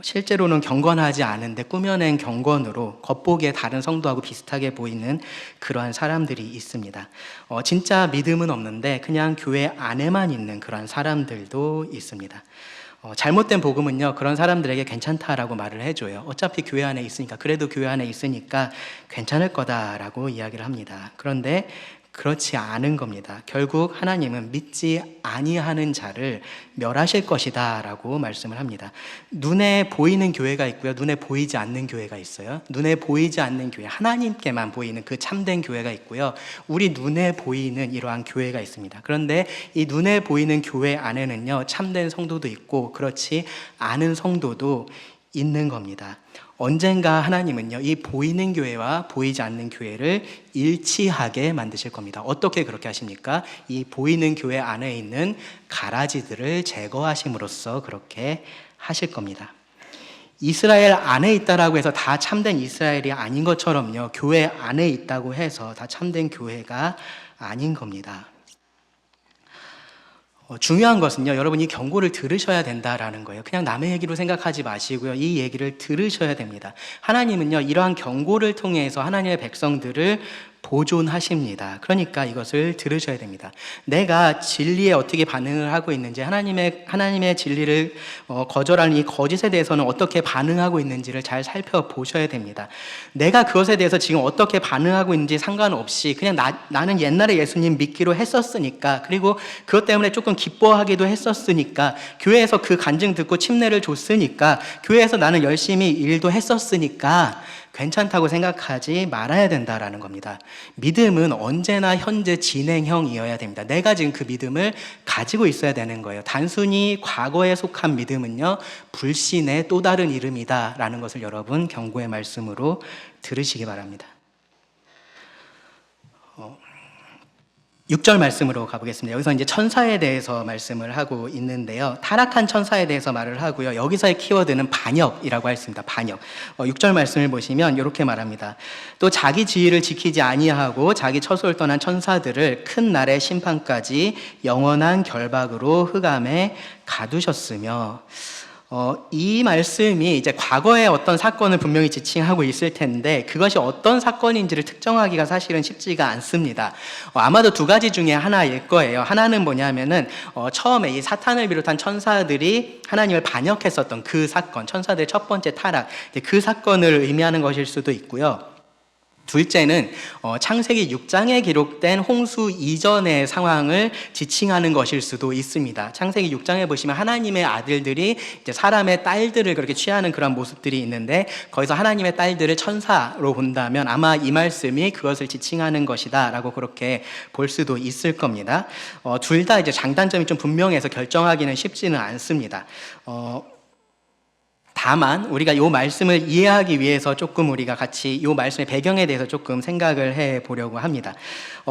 실제로는 경건하지 않은데 꾸며낸 경건으로 겉보기에 다른 성도하고 비슷하게 보이는 그러한 사람들이 있습니다. 진짜 믿음은 없는데 그냥 교회 안에만 있는 그러한 사람들도 있습니다. 잘못된 복음은요, 그런 사람들에게 괜찮다라고 말을 해줘요. 어차피 교회 안에 있으니까, 그래도 교회 안에 있으니까 괜찮을 거다라고 이야기를 합니다. 그런데 그렇지 않은 겁니다. 결국 하나님은 믿지 아니하는 자를 멸하실 것이다 라고 말씀을 합니다. 눈에 보이는 교회가 있고요, 눈에 보이지 않는 교회가 있어요. 눈에 보이지 않는 교회, 하나님께만 보이는 그 참된 교회가 있고요, 우리 눈에 보이는 이러한 교회가 있습니다. 그런데 이 눈에 보이는 교회 안에는요, 참된 성도도 있고 그렇지 않은 성도도 있는 겁니다. 언젠가 하나님은요, 이 보이는 교회와 보이지 않는 교회를 일치하게 만드실 겁니다. 어떻게 그렇게 하십니까? 이 보이는 교회 안에 있는 가라지들을 제거하심으로써 그렇게 하실 겁니다. 이스라엘 안에 있다라고 해서 다 참된 이스라엘이 아닌 것처럼요, 교회 안에 있다고 해서 다 참된 교회가 아닌 겁니다. 중요한 것은요, 여러분 이 경고를 들으셔야 된다라는 거예요. 그냥 남의 얘기로 생각하지 마시고요, 이 얘기를 들으셔야 됩니다. 하나님은요, 이러한 경고를 통해서 하나님의 백성들을 보존하십니다. 그러니까 이것을 들으셔야 됩니다. 내가 진리에 어떻게 반응을 하고 있는지, 하나님의 진리를 거절하는 이 거짓에 대해서는 어떻게 반응하고 있는지를 잘 살펴보셔야 됩니다. 내가 그것에 대해서 지금 어떻게 반응하고 있는지 상관없이 그냥 나는 옛날에 예수님 믿기로 했었으니까, 그리고 그것 때문에 조금 기뻐하기도 했었으니까, 교회에서 그 간증 듣고 침례를 줬으니까, 교회에서 나는 열심히 일도 했었으니까 괜찮다고 생각하지 말아야 된다라는 겁니다. 믿음은 언제나 현재 진행형이어야 됩니다. 내가 지금 그 믿음을 가지고 있어야 되는 거예요. 단순히 과거에 속한 믿음은요, 불신의 또 다른 이름이다라는 것을 여러분 경고의 말씀으로 들으시기 바랍니다. 6절 말씀으로 가보겠습니다. 여기서 이제 천사에 대해서 말씀을 하고 있는데요. 타락한 천사에 대해서 말을 하고요. 여기서의 키워드는 반역이라고 했습니다. 반역. 6절 말씀을 보시면 이렇게 말합니다. 또 자기 지위를 지키지 아니하고 자기 처소를 떠난 천사들을 큰 날의 심판까지 영원한 결박으로 흑암에 가두셨으며, 이 말씀이 이제 과거의 어떤 사건을 분명히 지칭하고 있을 텐데 그것이 어떤 사건인지를 특정하기가 사실은 쉽지가 않습니다. 아마도 두 가지 중에 하나일 거예요. 하나는 뭐냐면은 처음에 이 사탄을 비롯한 천사들이 하나님을 반역했었던 그 사건, 천사들의 첫 번째 타락, 그 사건을 의미하는 것일 수도 있고요. 둘째는 창세기 6장에 기록된 홍수 이전의 상황을 지칭하는 것일 수도 있습니다. 창세기 6장에 보시면 하나님의 아들들이 이제 사람의 딸들을 그렇게 취하는 그런 모습들이 있는데 거기서 하나님의 딸들을 천사로 본다면 아마 이 말씀이 그것을 지칭하는 것이다라고 그렇게 볼 수도 있을 겁니다. 둘 다 이제 장단점이 좀 분명해서 결정하기는 쉽지는 않습니다. 다만 우리가 이 말씀을 이해하기 위해서 조금 우리가 같이 이 말씀의 배경에 대해서 조금 생각을 해보려고 합니다.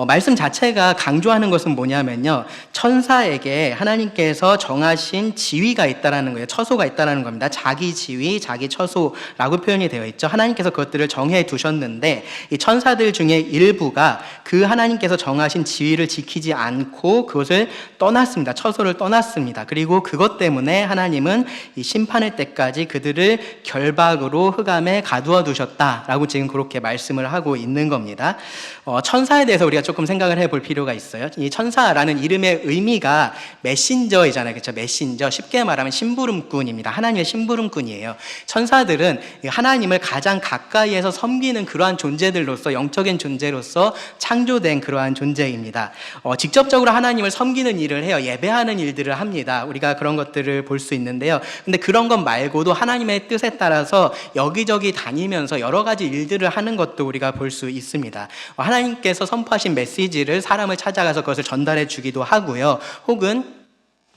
말씀 자체가 강조하는 것은 뭐냐면요, 천사에게 하나님께서 정하신 지위가 있다라는 거예요. 처소가 있다라는 겁니다. 자기 지위, 자기 처소라고 표현이 되어 있죠. 하나님께서 그것들을 정해 두셨는데 이 천사들 중에 일부가 그 하나님께서 정하신 지위를 지키지 않고 그것을 떠났습니다. 처소를 떠났습니다. 그리고 그것 때문에 하나님은 이 심판의 때까지 그들을 결박으로 흑암에 가두어 두셨다라고 지금 그렇게 말씀을 하고 있는 겁니다. 천사에 대해서 우리가 조금 생각을 해볼 필요가 있어요. 이 천사라는 이름의 의미가 메신저이잖아요. 그렇죠? 메신저. 쉽게 말하면 심부름꾼입니다. 하나님의 심부름꾼이에요. 천사들은 하나님을 가장 가까이에서 섬기는 그러한 존재들로서, 영적인 존재로서 창조된 그러한 존재입니다. 직접적으로 하나님을 섬기는 일을 해요. 예배하는 일들을 합니다. 우리가 그런 것들을 볼 수 있는데요. 근데 그런 것 말고도 하나님의 뜻에 따라서 여기저기 다니면서 여러 가지 일들을 하는 것도 우리가 볼 수 있습니다. 하나님께서 선포하신 메시지를 사람을 찾아가서 그것을 전달해 주기도 하고요. 혹은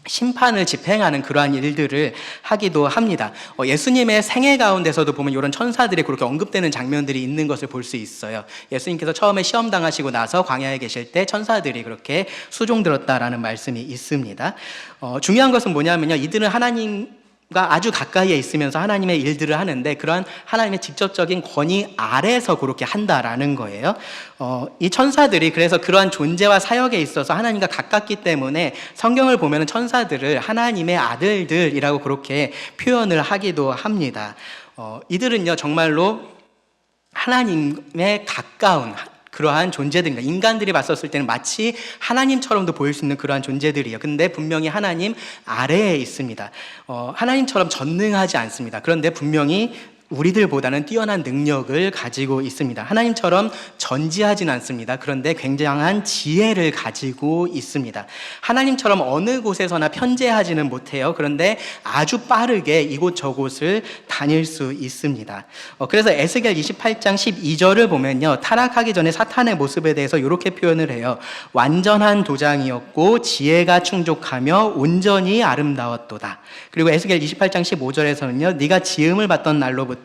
심판을 집행하는 그러한 일들을 하기도 합니다. 예수님의 생애 가운데서도 보면 이런 천사들이 그렇게 언급되는 장면들이 있는 것을 볼 수 있어요. 예수님께서 처음에 시험 당하시고 나서 광야에 계실 때 천사들이 그렇게 수종들었다라는 말씀이 있습니다. 중요한 것은 뭐냐면요, 이들은 하나님과 아주 가까이에 있으면서 하나님의 일들을 하는데 그러한 하나님의 직접적인 권위 아래서 그렇게 한다라는 거예요. 이 천사들이 그래서 그러한 존재와 사역에 있어서 하나님과 가깝기 때문에 성경을 보면 천사들을 하나님의 아들들이라고 그렇게 표현을 하기도 합니다. 이들은요 정말로 하나님의 가까운 그러한 존재들입니다. 인간들이 봤었을 때는 마치 하나님처럼도 보일 수 있는 그러한 존재들이에요. 근데 분명히 하나님 아래에 있습니다. 하나님처럼 전능하지 않습니다. 그런데 분명히 우리들보다는 뛰어난 능력을 가지고 있습니다. 하나님처럼 전지하진 않습니다. 그런데 굉장한 지혜를 가지고 있습니다. 하나님처럼 어느 곳에서나 편재하지는 못해요. 그런데 아주 빠르게 이곳 저곳을 다닐 수 있습니다. 그래서 에스겔 28장 12절을 보면요, 타락하기 전에 사탄의 모습에 대해서 이렇게 표현을 해요. 완전한 도장이었고 지혜가 충족하며 온전히 아름다웠도다. 그리고 에스겔 28장 15절에서는요, 네가 지음을 받던 날로부터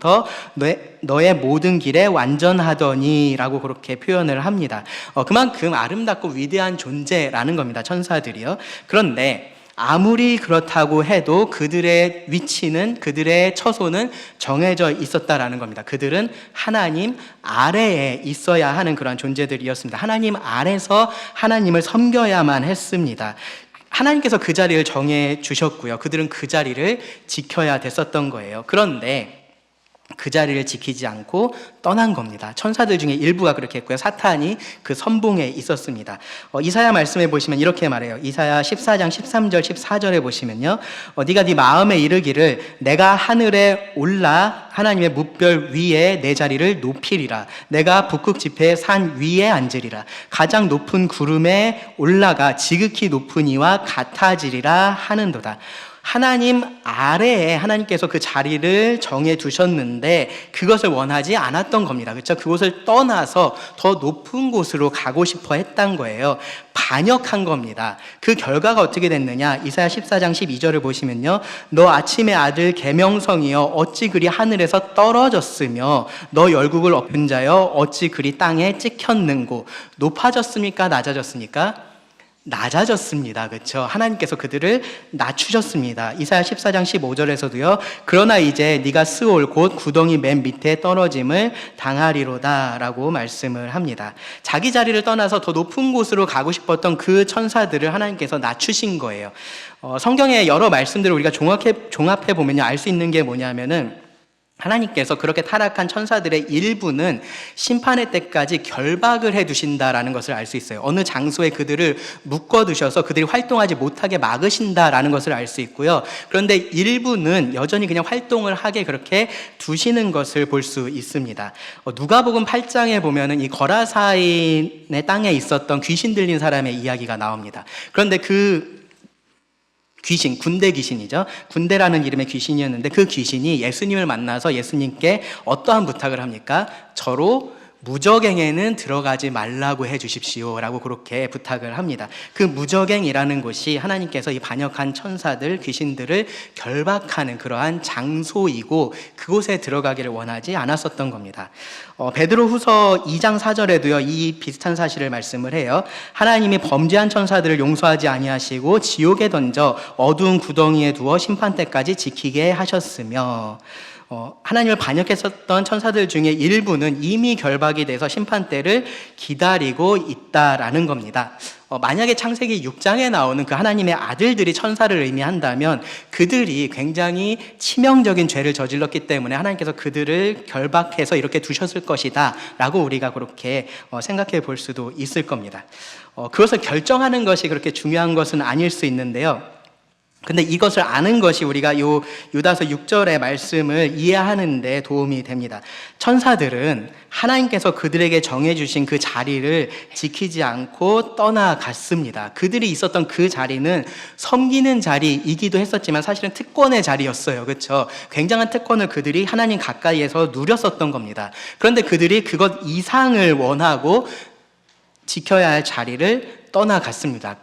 너의 모든 길에 완전하더니 라고 그렇게 표현을 합니다. 그만큼 아름답고 위대한 존재라는 겁니다. 천사들이요. 그런데 아무리 그렇다고 해도 그들의 위치는, 그들의 처소는 정해져 있었다라는 겁니다. 그들은 하나님 아래에 있어야 하는 그런 존재들이었습니다. 하나님 아래서 하나님을 섬겨야만 했습니다. 하나님께서 그 자리를 정해 주셨고요. 그들은 그 자리를 지켜야 됐었던 거예요. 그런데 그 자리를 지키지 않고 떠난 겁니다. 천사들 중에 일부가 그렇게 했고요. 사탄이 그 선봉에 있었습니다. 이사야 말씀에 보시면 이렇게 말해요. 이사야 14장 13절 14절에 보시면요, 네가 네 마음에 이르기를 내가 하늘에 올라 하나님의 뭇별 위에 내 자리를 높이리라. 내가 북극 지폐의 산 위에 앉으리라. 가장 높은 구름에 올라가 지극히 높은 이와 같아지리라 하는도다. 하나님 아래에 하나님께서 그 자리를 정해 두셨는데 그것을 원하지 않았던 겁니다. 그렇죠? 그곳을 떠나서 더 높은 곳으로 가고 싶어 했던 거예요. 반역한 겁니다. 그 결과가 어떻게 됐느냐? 이사야 14장 12절을 보시면요. 너 아침의 아들 계명성이여 어찌 그리 하늘에서 떨어졌으며 너 열국을 엎은 자여 어찌 그리 땅에 찍혔는고. 높아졌습니까? 낮아졌습니까? 낮아졌습니다. 그렇죠? 하나님께서 그들을 낮추셨습니다. 이사야 14장 15절에서도요. 그러나 이제 네가 스올 곧 구덩이 맨 밑에 떨어짐을 당하리로다 라고 말씀을 합니다. 자기 자리를 떠나서 더 높은 곳으로 가고 싶었던 그 천사들을 하나님께서 낮추신 거예요. 성경의 여러 말씀들을 우리가 종합해 보면요. 알 수 있는 게 뭐냐면은 하나님께서 그렇게 타락한 천사들의 일부는 심판의 때까지 결박을 해두신다라는 것을 알 수 있어요. 어느 장소에 그들을 묶어두셔서 그들이 활동하지 못하게 막으신다라는 것을 알 수 있고요. 그런데 일부는 여전히 그냥 활동을 하게 그렇게 두시는 것을 볼 수 있습니다. 누가복음 8장에 보면은 이 거라사인의 땅에 있었던 귀신 들린 사람의 이야기가 나옵니다. 그런데 그 귀신, 군대 귀신이죠. 군대라는 이름의 귀신이었는데 그 귀신이 예수님을 만나서 예수님께 어떠한 부탁을 합니까? 저로 무저갱에는 들어가지 말라고 해 주십시오 라고 그렇게 부탁을 합니다. 그 무저갱이라는 곳이 하나님께서 이 반역한 천사들, 귀신들을 결박하는 그러한 장소이고 그곳에 들어가기를 원하지 않았었던 겁니다. 베드로후서 2장 4절에도요 이 비슷한 사실을 말씀을 해요. 하나님이 범죄한 천사들을 용서하지 아니하시고 지옥에 던져 어두운 구덩이에 두어 심판 때까지 지키게 하셨으며 하나님을 반역했었던 천사들 중에 일부는 이미 결박이 돼서 심판 때를 기다리고 있다라는 겁니다. 만약에 창세기 6장에 나오는 그 하나님의 아들들이 천사를 의미한다면 그들이 굉장히 치명적인 죄를 저질렀기 때문에 하나님께서 그들을 결박해서 이렇게 두셨을 것이다 라고 우리가 그렇게 생각해 볼 수도 있을 겁니다. 그것을 결정하는 것이 그렇게 중요한 것은 아닐 수 있는데요. 근데 이것을 아는 것이 우리가 유다서 6절의 말씀을 이해하는 데 도움이 됩니다. 천사들은 하나님께서 그들에게 정해주신 그 자리를 지키지 않고 떠나갔습니다. 그들이 있었던 그 자리는 섬기는 자리이기도 했었지만 사실은 특권의 자리였어요. 그렇죠? 굉장한 특권을 그들이 하나님 가까이에서 누렸었던 겁니다. 그런데 그들이 그것 이상을 원하고 지켜야 할 자리를 떠나갔습니다.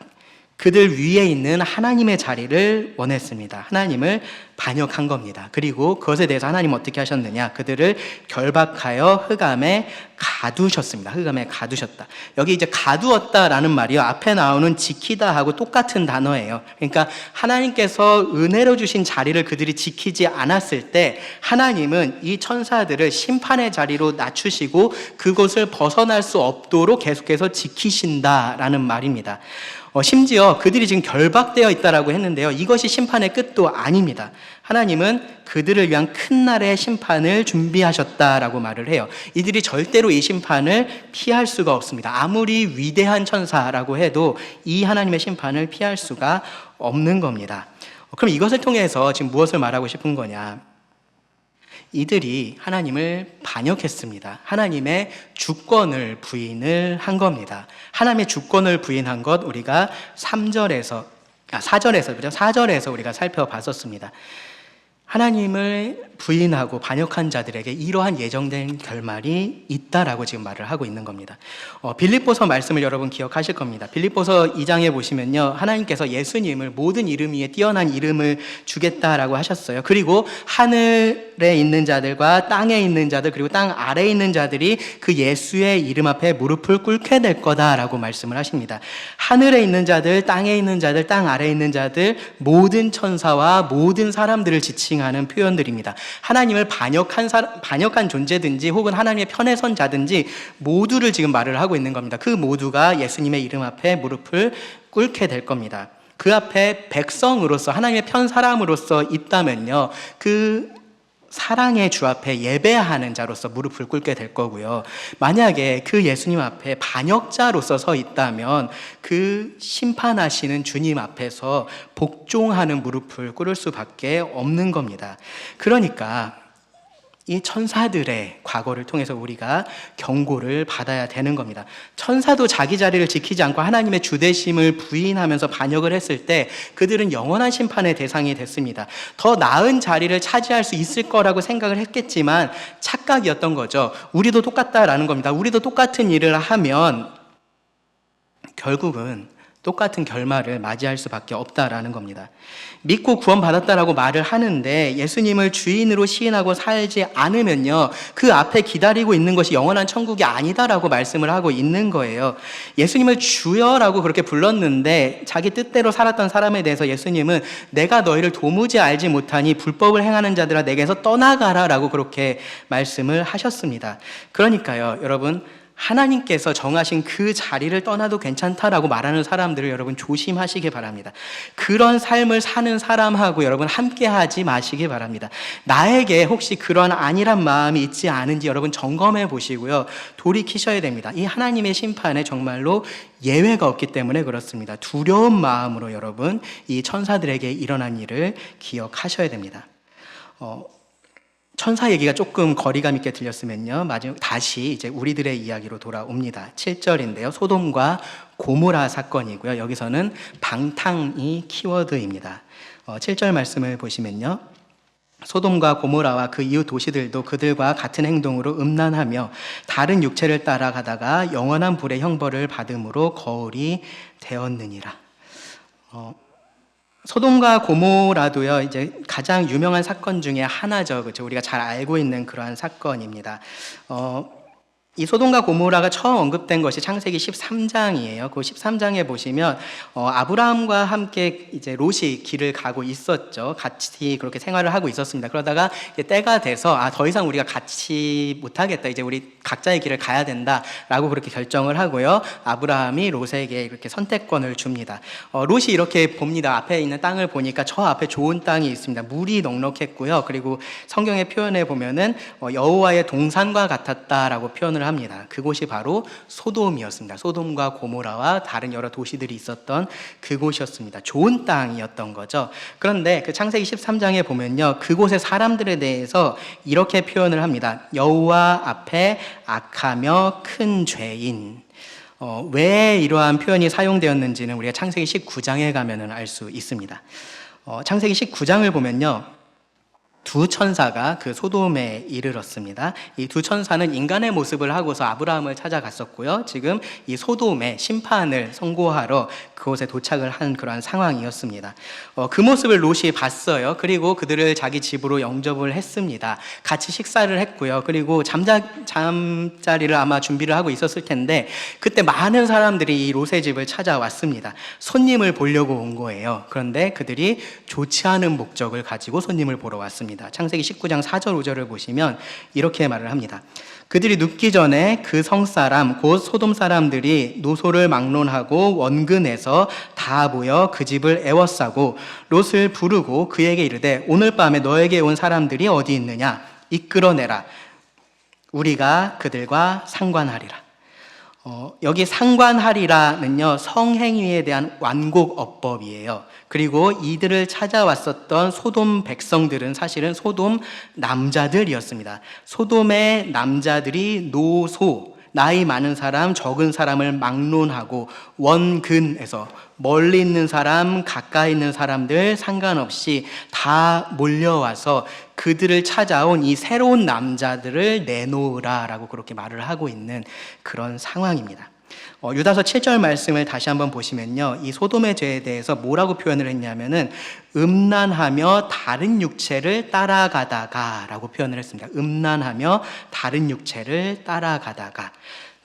그들 위에 있는 하나님의 자리를 원했습니다. 하나님을 반역한 겁니다. 그리고 그것에 대해서 하나님은 어떻게 하셨느냐? 그들을 결박하여 흑암에 가두셨습니다. 흑암에 가두셨다. 여기 이제 가두었다라는 말이요. 앞에 나오는 지키다 하고 똑같은 단어예요. 그러니까 하나님께서 은혜로 주신 자리를 그들이 지키지 않았을 때 하나님은 이 천사들을 심판의 자리로 낮추시고 그곳을 벗어날 수 없도록 계속해서 지키신다라는 말입니다. 심지어 그들이 지금 결박되어 있다라고 했는데요. 이것이 심판의 끝도 아닙니다. 하나님은 그들을 위한 큰 날의 심판을 준비하셨다라고 말을 해요. 이들이 절대로 이 심판을 피할 수가 없습니다. 아무리 위대한 천사라고 해도 이 하나님의 심판을 피할 수가 없는 겁니다. 그럼 이것을 통해서 지금 무엇을 말하고 싶은 거냐? 이들이 하나님을 반역했습니다. 하나님의 주권을 부인을 한 겁니다. 하나님의 주권을 부인한 것 우리가 4절에서 우리가 살펴봤었습니다. 하나님을 부인하고 반역한 자들에게 이러한 예정된 결말이 있다라고 지금 말을 하고 있는 겁니다. 빌립보서 말씀을 여러분 기억하실 겁니다. 빌립보서 2장에 보시면요. 하나님께서 예수님을 모든 이름 위에 뛰어난 이름을 주겠다라고 하셨어요. 그리고 하늘에 있는 자들과 땅에 있는 자들 그리고 땅 아래에 있는 자들이 그 예수의 이름 앞에 무릎을 꿇게 될 거다라고 말씀을 하십니다. 하늘에 있는 자들, 땅에 있는 자들, 땅 아래에 있는 자들 모든 천사와 모든 사람들을 지칭하는 표현들입니다. 하나님을 반역한 존재든지 혹은 하나님의 편에 선 자든지 모두를 지금 말을 하고 있는 겁니다. 그 모두가 예수님의 이름 앞에 무릎을 꿇게 될 겁니다. 그 앞에 백성으로서 하나님의 편 사람으로서 있다면요. 그 사랑의 주 앞에 예배하는 자로서 무릎을 꿇게 될 거고요. 만약에 그 예수님 앞에 반역자로서 서 있다면 그 심판하시는 주님 앞에서 복종하는 무릎을 꿇을 수밖에 없는 겁니다. 그러니까 이 천사들의 과거를 통해서 우리가 경고를 받아야 되는 겁니다. 천사도 자기 자리를 지키지 않고 하나님의 주대심을 부인하면서 반역을 했을 때 그들은 영원한 심판의 대상이 됐습니다. 더 나은 자리를 차지할 수 있을 거라고 생각을 했겠지만 착각이었던 거죠. 우리도 똑같다라는 겁니다. 우리도 똑같은 일을 하면 결국은 똑같은 결말을 맞이할 수밖에 없다라는 겁니다. 믿고 구원받았다라고 말을 하는데 예수님을 주인으로 시인하고 살지 않으면요, 그 앞에 기다리고 있는 것이 영원한 천국이 아니다라고 말씀을 하고 있는 거예요. 예수님을 주여라고 그렇게 불렀는데 자기 뜻대로 살았던 사람에 대해서 예수님은 내가 너희를 도무지 알지 못하니 불법을 행하는 자들아 내게서 떠나가라 라고 그렇게 말씀을 하셨습니다. 그러니까요, 여러분, 하나님께서 정하신 그 자리를 떠나도 괜찮다라고 말하는 사람들을 여러분 조심하시기 바랍니다. 그런 삶을 사는 사람하고 여러분 함께 하지 마시기 바랍니다. 나에게 혹시 그런 안일한 마음이 있지 않은지 여러분 점검해 보시고요, 돌이키셔야 됩니다. 이 하나님의 심판에 정말로 예외가 없기 때문에 그렇습니다. 두려운 마음으로 여러분 이 천사들에게 일어난 일을 기억하셔야 됩니다. 천사 얘기가 조금 거리감 있게 들렸으면요, 마지막 다시 이제 우리들의 이야기로 돌아옵니다. 7절인데요, 소돔과 고모라 사건이고요. 여기서는 방탕이 키워드입니다. 7절 말씀을 보시면요, 소돔과 고모라와 그 이웃 도시들도 그들과 같은 행동으로 음란하며 다른 육체를 따라가다가 영원한 불의 형벌을 받음으로 거울이 되었느니라. 소돔과 고모라도요, 이제 가장 유명한 사건 중에 하나죠. 그렇죠? 우리가 잘 알고 있는 그러한 사건입니다. 이 소돔과 고모라가 처음 언급된 것이 창세기 13장이에요. 그 13장에 보시면 아브라함과 함께 이제 롯이 길을 가고 있었죠. 같이 그렇게 생활을 하고 있었습니다. 그러다가 이제 때가 돼서 더 이상 우리가 같이 못하겠다, 이제 우리 각자의 길을 가야 된다라고 그렇게 결정을 하고요, 아브라함이 롯에게 이렇게 선택권을 줍니다. 롯이 이렇게 봅니다. 앞에 있는 땅을 보니까 저 앞에 좋은 땅이 있습니다. 물이 넉넉했고요. 그리고 성경의 표현에 보면은 여호와의 동산과 같았다라고 표현을 합니다. 그곳이 바로 소돔이었습니다. 소돔과 고모라와 다른 여러 도시들이 있었던 그곳이었습니다. 좋은 땅이었던 거죠. 그런데 그 창세기 13장에 보면요, 그곳의 사람들에 대해서 이렇게 표현을 합니다. 여호와 앞에 악하며 큰 죄인. 왜 이러한 표현이 사용되었는지는 우리가 창세기 19장에 가면은 알 수 있습니다. 창세기 19장을 보면요, 두 천사가 그 소돔에 이르렀습니다. 이 두 천사는 인간의 모습을 하고서 아브라함을 찾아갔었고요, 지금 이 소돔의 심판을 선고하러 그곳에 도착을 한 그러한 상황이었습니다. 그 모습을 롯이 봤어요. 그리고 그들을 자기 집으로 영접을 했습니다. 같이 식사를 했고요. 그리고 잠자리를 아마 준비를 하고 있었을 텐데 그때 많은 사람들이 이 롯의 집을 찾아왔습니다. 손님을 보려고 온 거예요. 그런데 그들이 좋지 않은 목적을 가지고 손님을 보러 왔습니다. 창세기 19장 4절 5절을 보시면 이렇게 말을 합니다. 그들이 눕기 전에 그 성사람 곧 소돔 사람들이 노소를 막론하고 원근에서 다 모여 그 집을 애워싸고 롯을 부르고 그에게 이르되 오늘 밤에 너에게 온 사람들이 어디 있느냐, 이끌어내라, 우리가 그들과 상관하리라. 여기 상관하리라는요, 성행위에 대한 완곡어법이에요. 그리고 이들을 찾아왔었던 소돔 백성들은 사실은 소돔 남자들이었습니다. 소돔의 남자들이 노소, 나이 많은 사람, 적은 사람을 막론하고 원근에서 멀리 있는 사람, 가까이 있는 사람들 상관없이 다 몰려와서 그들을 찾아온 이 새로운 남자들을 내놓으라라고 그렇게 말을 하고 있는 그런 상황입니다. 유다서 7절 말씀을 다시 한번 보시면요, 이 소돔의 죄에 대해서 뭐라고 표현을 했냐면은 음란하며 다른 육체를 따라가다가 라고 표현을 했습니다. 음란하며 다른 육체를 따라가다가.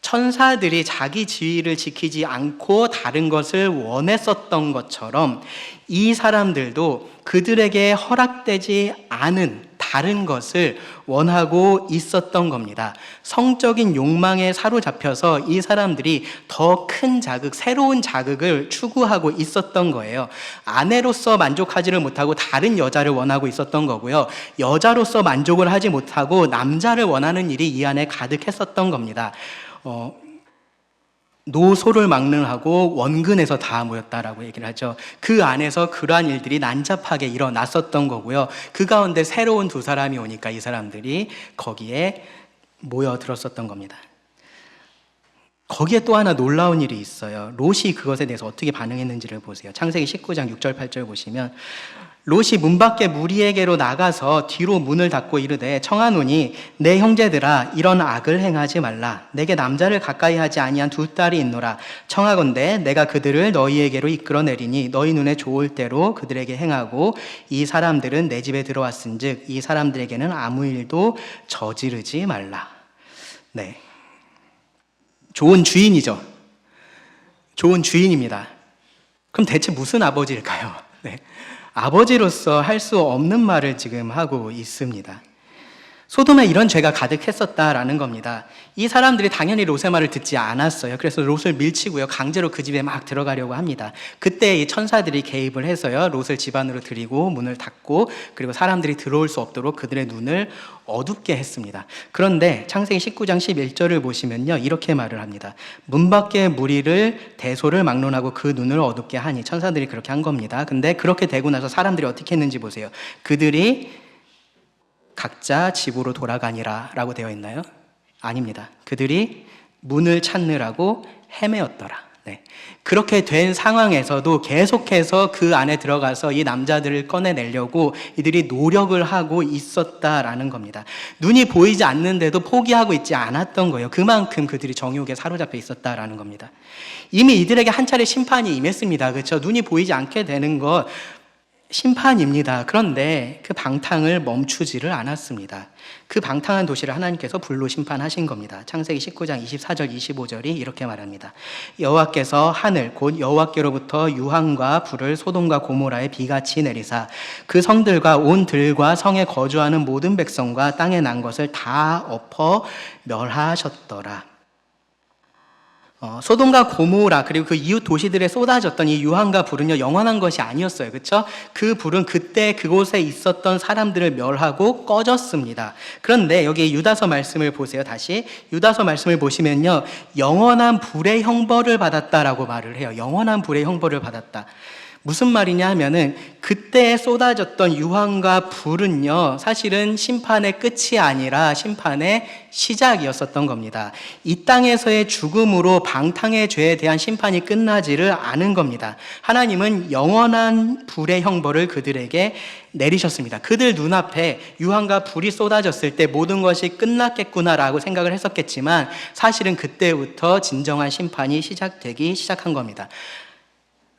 천사들이 자기 지위를 지키지 않고 다른 것을 원했었던 것처럼 이 사람들도 그들에게 허락되지 않은 다른 것을 원하고 있었던 겁니다. 성적인 욕망에 사로잡혀서 이 사람들이 더 큰 자극, 새로운 자극을 추구하고 있었던 거예요. 아내로서 만족하지를 못하고 다른 여자를 원하고 있었던 거고요, 여자로서 만족을 하지 못하고 남자를 원하는 일이 이 안에 가득했었던 겁니다. 노소를 막론하고 원근에서 다 모였다라고 얘기를 하죠. 그 안에서 그러한 일들이 난잡하게 일어났었던 거고요. 그 가운데 새로운 두 사람이 오니까 이 사람들이 거기에 모여들었었던 겁니다. 거기에 또 하나 놀라운 일이 있어요. 롯이 그것에 대해서 어떻게 반응했는지를 보세요. 창세기 19장 6절 8절 보시면 롯이 문 밖에 무리에게로 나가서 뒤로 문을 닫고 이르되 청하노니 내 형제들아 이런 악을 행하지 말라. 내게 남자를 가까이 하지 아니한 두 딸이 있노라. 청하건대 내가 그들을 너희에게로 이끌어내리니 너희 눈에 좋을 대로 그들에게 행하고 이 사람들은 내 집에 들어왔은즉 이 사람들에게는 아무 일도 저지르지 말라. 네, 좋은 주인이죠. 좋은 주인입니다. 그럼 대체 무슨 아버지일까요? 네. 아버지로서 할 수 없는 말을 지금 하고 있습니다. 소돔에 이런 죄가 가득했었다라는 겁니다. 이 사람들이 당연히 롯의 말을 듣지 않았어요. 그래서 롯을 밀치고요, 강제로 그 집에 막 들어가려고 합니다. 그때 이 천사들이 개입을 해서요, 롯을 집 안으로 들이고 문을 닫고 그리고 사람들이 들어올 수 없도록 그들의 눈을 어둡게 했습니다. 그런데 창세기 19장 11절을 보시면요, 이렇게 말을 합니다. 문 밖에 무리를 대소를 막론하고 그 눈을 어둡게 하니, 천사들이 그렇게 한 겁니다. 근데 그렇게 되고 나서 사람들이 어떻게 했는지 보세요. 그들이 각자 집으로 돌아가니라 라고 되어 있나요? 아닙니다. 그들이 문을 찾느라고 헤매었더라. 네. 그렇게 된 상황에서도 계속해서 그 안에 들어가서 이 남자들을 꺼내내려고 이들이 노력을 하고 있었다라는 겁니다. 눈이 보이지 않는데도 포기하고 있지 않았던 거예요. 그만큼 그들이 정욕에 사로잡혀 있었다라는 겁니다. 이미 이들에게 한 차례 심판이 임했습니다. 그렇죠? 눈이 보이지 않게 되는 것 심판입니다. 그런데 그 방탕을 멈추지를 않았습니다. 그 방탕한 도시를 하나님께서 불로 심판하신 겁니다. 창세기 19장 24절 25절이 이렇게 말합니다. 여호와께서 하늘 곧 여호와께로부터 유황과 불을 소돔과 고모라에 비같이 내리사 그 성들과 온 들과 성에 거주하는 모든 백성과 땅에 난 것을 다 엎어 멸하셨더라. 소돔과 고모라 그리고 그 이웃 도시들에 쏟아졌던 이 유황과 불은요, 영원한 것이 아니었어요. 그렇죠? 그 불은 그때 그곳에 있었던 사람들을 멸하고 꺼졌습니다. 그런데 여기 유다서 말씀을 보세요. 다시 유다서 말씀을 보시면요, 영원한 불의 형벌을 받았다라고 말을 해요. 영원한 불의 형벌을 받았다. 무슨 말이냐 하면은 그때 쏟아졌던 유황과 불은요, 사실은 심판의 끝이 아니라 심판의 시작이었었던 겁니다. 이 땅에서의 죽음으로 방탕의 죄에 대한 심판이 끝나지를 않은 겁니다. 하나님은 영원한 불의 형벌을 그들에게 내리셨습니다. 그들 눈앞에 유황과 불이 쏟아졌을 때 모든 것이 끝났겠구나라고 생각을 했었겠지만 사실은 그때부터 진정한 심판이 시작되기 시작한 겁니다.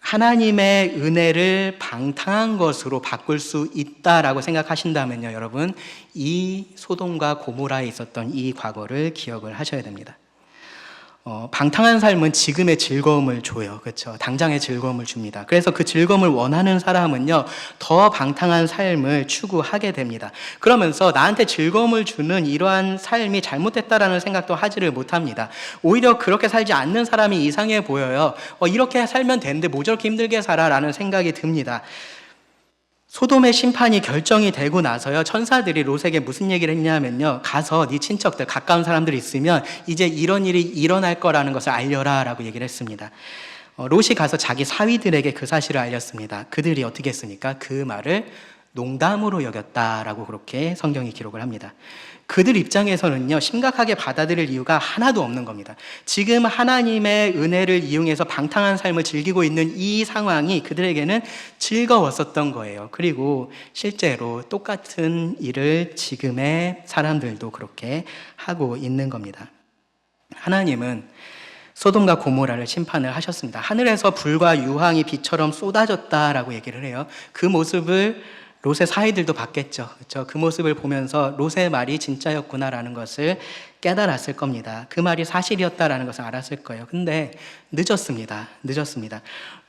하나님의 은혜를 방탕한 것으로 바꿀 수 있다라고 생각하신다면요, 여러분, 이 소돔과 고모라에 있었던 이 과거를 기억을 하셔야 됩니다. 방탕한 삶은 지금의 즐거움을 줘요. 그렇죠? 당장의 즐거움을 줍니다. 그래서 그 즐거움을 원하는 사람은요, 더 방탕한 삶을 추구하게 됩니다. 그러면서 나한테 즐거움을 주는 이러한 삶이 잘못됐다라는 생각도 하지를 못합니다. 오히려 그렇게 살지 않는 사람이 이상해 보여요. 이렇게 살면 되는데 뭐 저렇게 힘들게 살아라는 생각이 듭니다. 소돔의 심판이 결정이 되고 나서요, 천사들이 롯에게 무슨 얘기를 했냐면요, 가서 네 친척들 가까운 사람들이 있으면 이제 이런 일이 일어날 거라는 것을 알려라 라고 얘기를 했습니다. 롯이 가서 자기 사위들에게 그 사실을 알렸습니다. 그들이 어떻게 했습니까? 그 말을 농담으로 여겼다라고 그렇게 성경이 기록을 합니다. 그들 입장에서는요, 심각하게 받아들일 이유가 하나도 없는 겁니다. 지금 하나님의 은혜를 이용해서 방탕한 삶을 즐기고 있는 이 상황이 그들에게는 즐거웠었던 거예요. 그리고 실제로 똑같은 일을 지금의 사람들도 그렇게 하고 있는 겁니다. 하나님은 소돔과 고모라를 심판을 하셨습니다. 하늘에서 불과 유황이 비처럼 쏟아졌다라고 얘기를 해요. 그 모습을 롯의 사위들도 봤겠죠. 그렇죠? 그 모습을 보면서 롯의 말이 진짜였구나라는 것을 깨달았을 겁니다. 그 말이 사실이었다라는 것을 알았을 거예요. 근데 늦었습니다.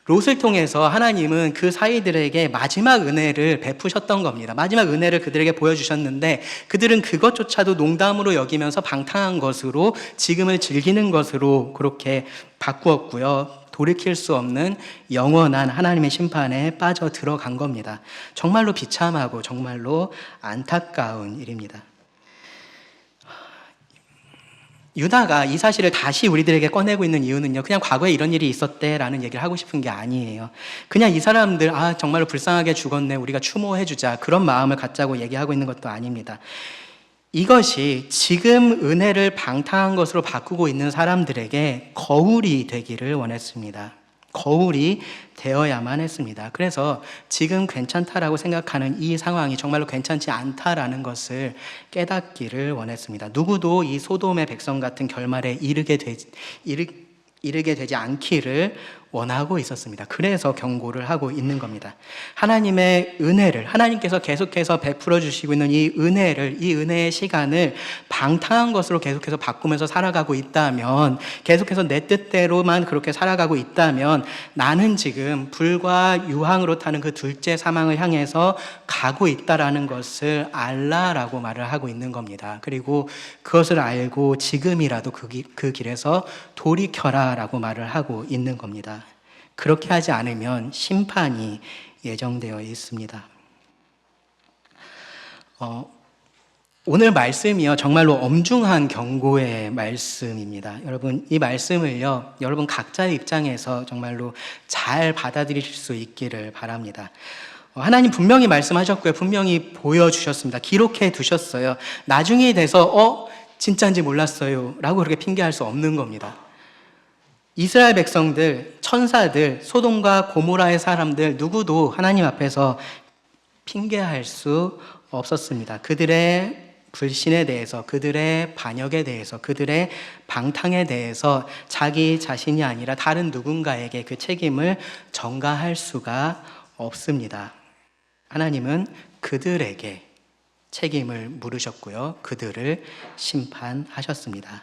롯을 통해서 하나님은 그 사위들에게 마지막 은혜를 베푸셨던 겁니다. 마지막 은혜를 그들에게 보여주셨는데 그들은 그것조차도 농담으로 여기면서 방탕한 것으로, 지금을 즐기는 것으로 그렇게 바꾸었고요. 돌이킬 수 없는 영원한 하나님의 심판에 빠져 들어간 겁니다. 정말로 비참하고 정말로 안타까운 일입니다. 유다가 이 사실을 다시 우리들에게 꺼내고 있는 이유는요, 그냥 과거에 이런 일이 있었대라는 얘기를 하고 싶은 게 아니에요. 그냥 이 사람들, 정말로 불쌍하게 죽었네, 우리가 추모해주자, 그런 마음을 갖자고 얘기하고 있는 것도 아닙니다. 이것이 지금 은혜를 방탕한 것으로 바꾸고 있는 사람들에게 거울이 되기를 원했습니다. 거울이 되어야만 했습니다. 그래서 지금 괜찮다라고 생각하는 이 상황이 정말로 괜찮지 않다라는 것을 깨닫기를 원했습니다. 누구도 이 소돔의 백성 같은 결말에 이르게 되지 않기를 원하고 있었습니다. 그래서 경고를 하고 있는 겁니다. 하나님의 은혜를, 하나님께서 계속해서 베풀어 주시고 있는 이 은혜를, 이 은혜의 시간을 방탕한 것으로 계속해서 바꾸면서 살아가고 있다면, 계속해서 내 뜻대로만 그렇게 살아가고 있다면 나는 지금 불과 유황으로 타는 그 둘째 사망을 향해서 가고 있다라는 것을 알라라고 말을 하고 있는 겁니다. 그리고 그것을 알고 지금이라도 그 길에서 돌이켜라라고 말을 하고 있는 겁니다. 그렇게 하지 않으면 심판이 예정되어 있습니다. 오늘 말씀이요, 정말로 엄중한 경고의 말씀입니다. 여러분, 이 말씀을요, 여러분 각자의 입장에서 정말로 잘 받아들이실 수 있기를 바랍니다. 하나님 분명히 말씀하셨고요, 분명히 보여주셨습니다. 기록해 두셨어요. 나중에 돼서 진짜인지 몰랐어요 라고 그렇게 핑계할 수 없는 겁니다. 이스라엘 백성들, 천사들, 소돔과 고모라의 사람들 누구도 하나님 앞에서 핑계할 수 없었습니다. 그들의 불신에 대해서, 그들의 반역에 대해서, 그들의 방탕에 대해서 자기 자신이 아니라 다른 누군가에게 그 책임을 전가할 수가 없습니다. 하나님은 그들에게 책임을 물으셨고요, 그들을 심판하셨습니다.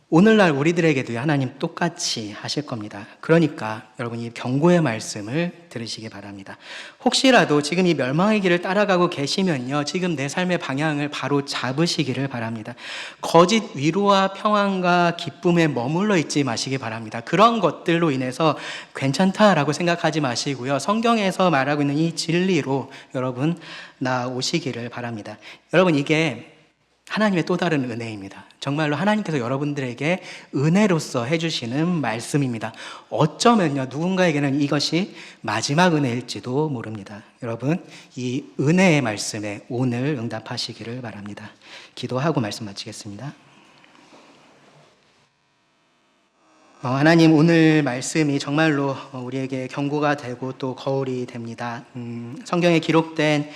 오늘날 우리들에게도 하나님 똑같이 하실 겁니다. 그러니까 여러분, 이 경고의 말씀을 들으시기 바랍니다. 혹시라도 지금 이 멸망의 길을 따라가고 계시면요, 지금 내 삶의 방향을 바로 잡으시기를 바랍니다. 거짓 위로와 평안과 기쁨에 머물러 있지 마시기 바랍니다. 그런 것들로 인해서 괜찮다라고 생각하지 마시고요, 성경에서 말하고 있는 이 진리로 여러분 나오시기를 바랍니다. 여러분, 이게 하나님의 또 다른 은혜입니다. 정말로 하나님께서 여러분들에게 은혜로서 해주시는 말씀입니다. 어쩌면요, 누군가에게는 이것이 마지막 은혜일지도 모릅니다. 여러분, 이 은혜의 말씀에 오늘 응답하시기를 바랍니다. 기도하고 말씀 마치겠습니다. 하나님, 오늘 말씀이 정말로 우리에게 경고가 되고 또 거울이 됩니다. 성경에 기록된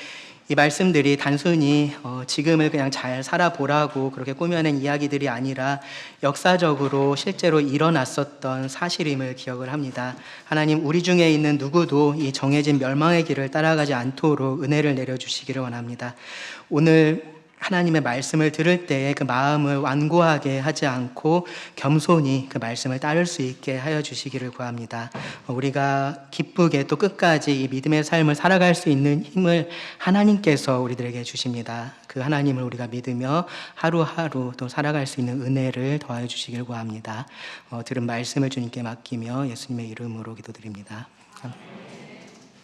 이 말씀들이 단순히 지금을 그냥 잘 살아보라고 그렇게 꾸며낸 이야기들이 아니라 역사적으로 실제로 일어났었던 사실임을 기억을 합니다. 하나님, 우리 중에 있는 누구도 이 정해진 멸망의 길을 따라가지 않도록 은혜를 내려주시기를 원합니다. 오늘 하나님의 말씀을 들을 때에 그 마음을 완고하게 하지 않고 겸손히 그 말씀을 따를 수 있게 하여 주시기를 구합니다. 우리가 기쁘게 또 끝까지 이 믿음의 삶을 살아갈 수 있는 힘을 하나님께서 우리들에게 주십니다. 그 하나님을 우리가 믿으며 하루하루 또 살아갈 수 있는 은혜를 더하여 주시기를 구합니다. 들은 말씀을 주님께 맡기며 예수님의 이름으로 기도드립니다. 아멘.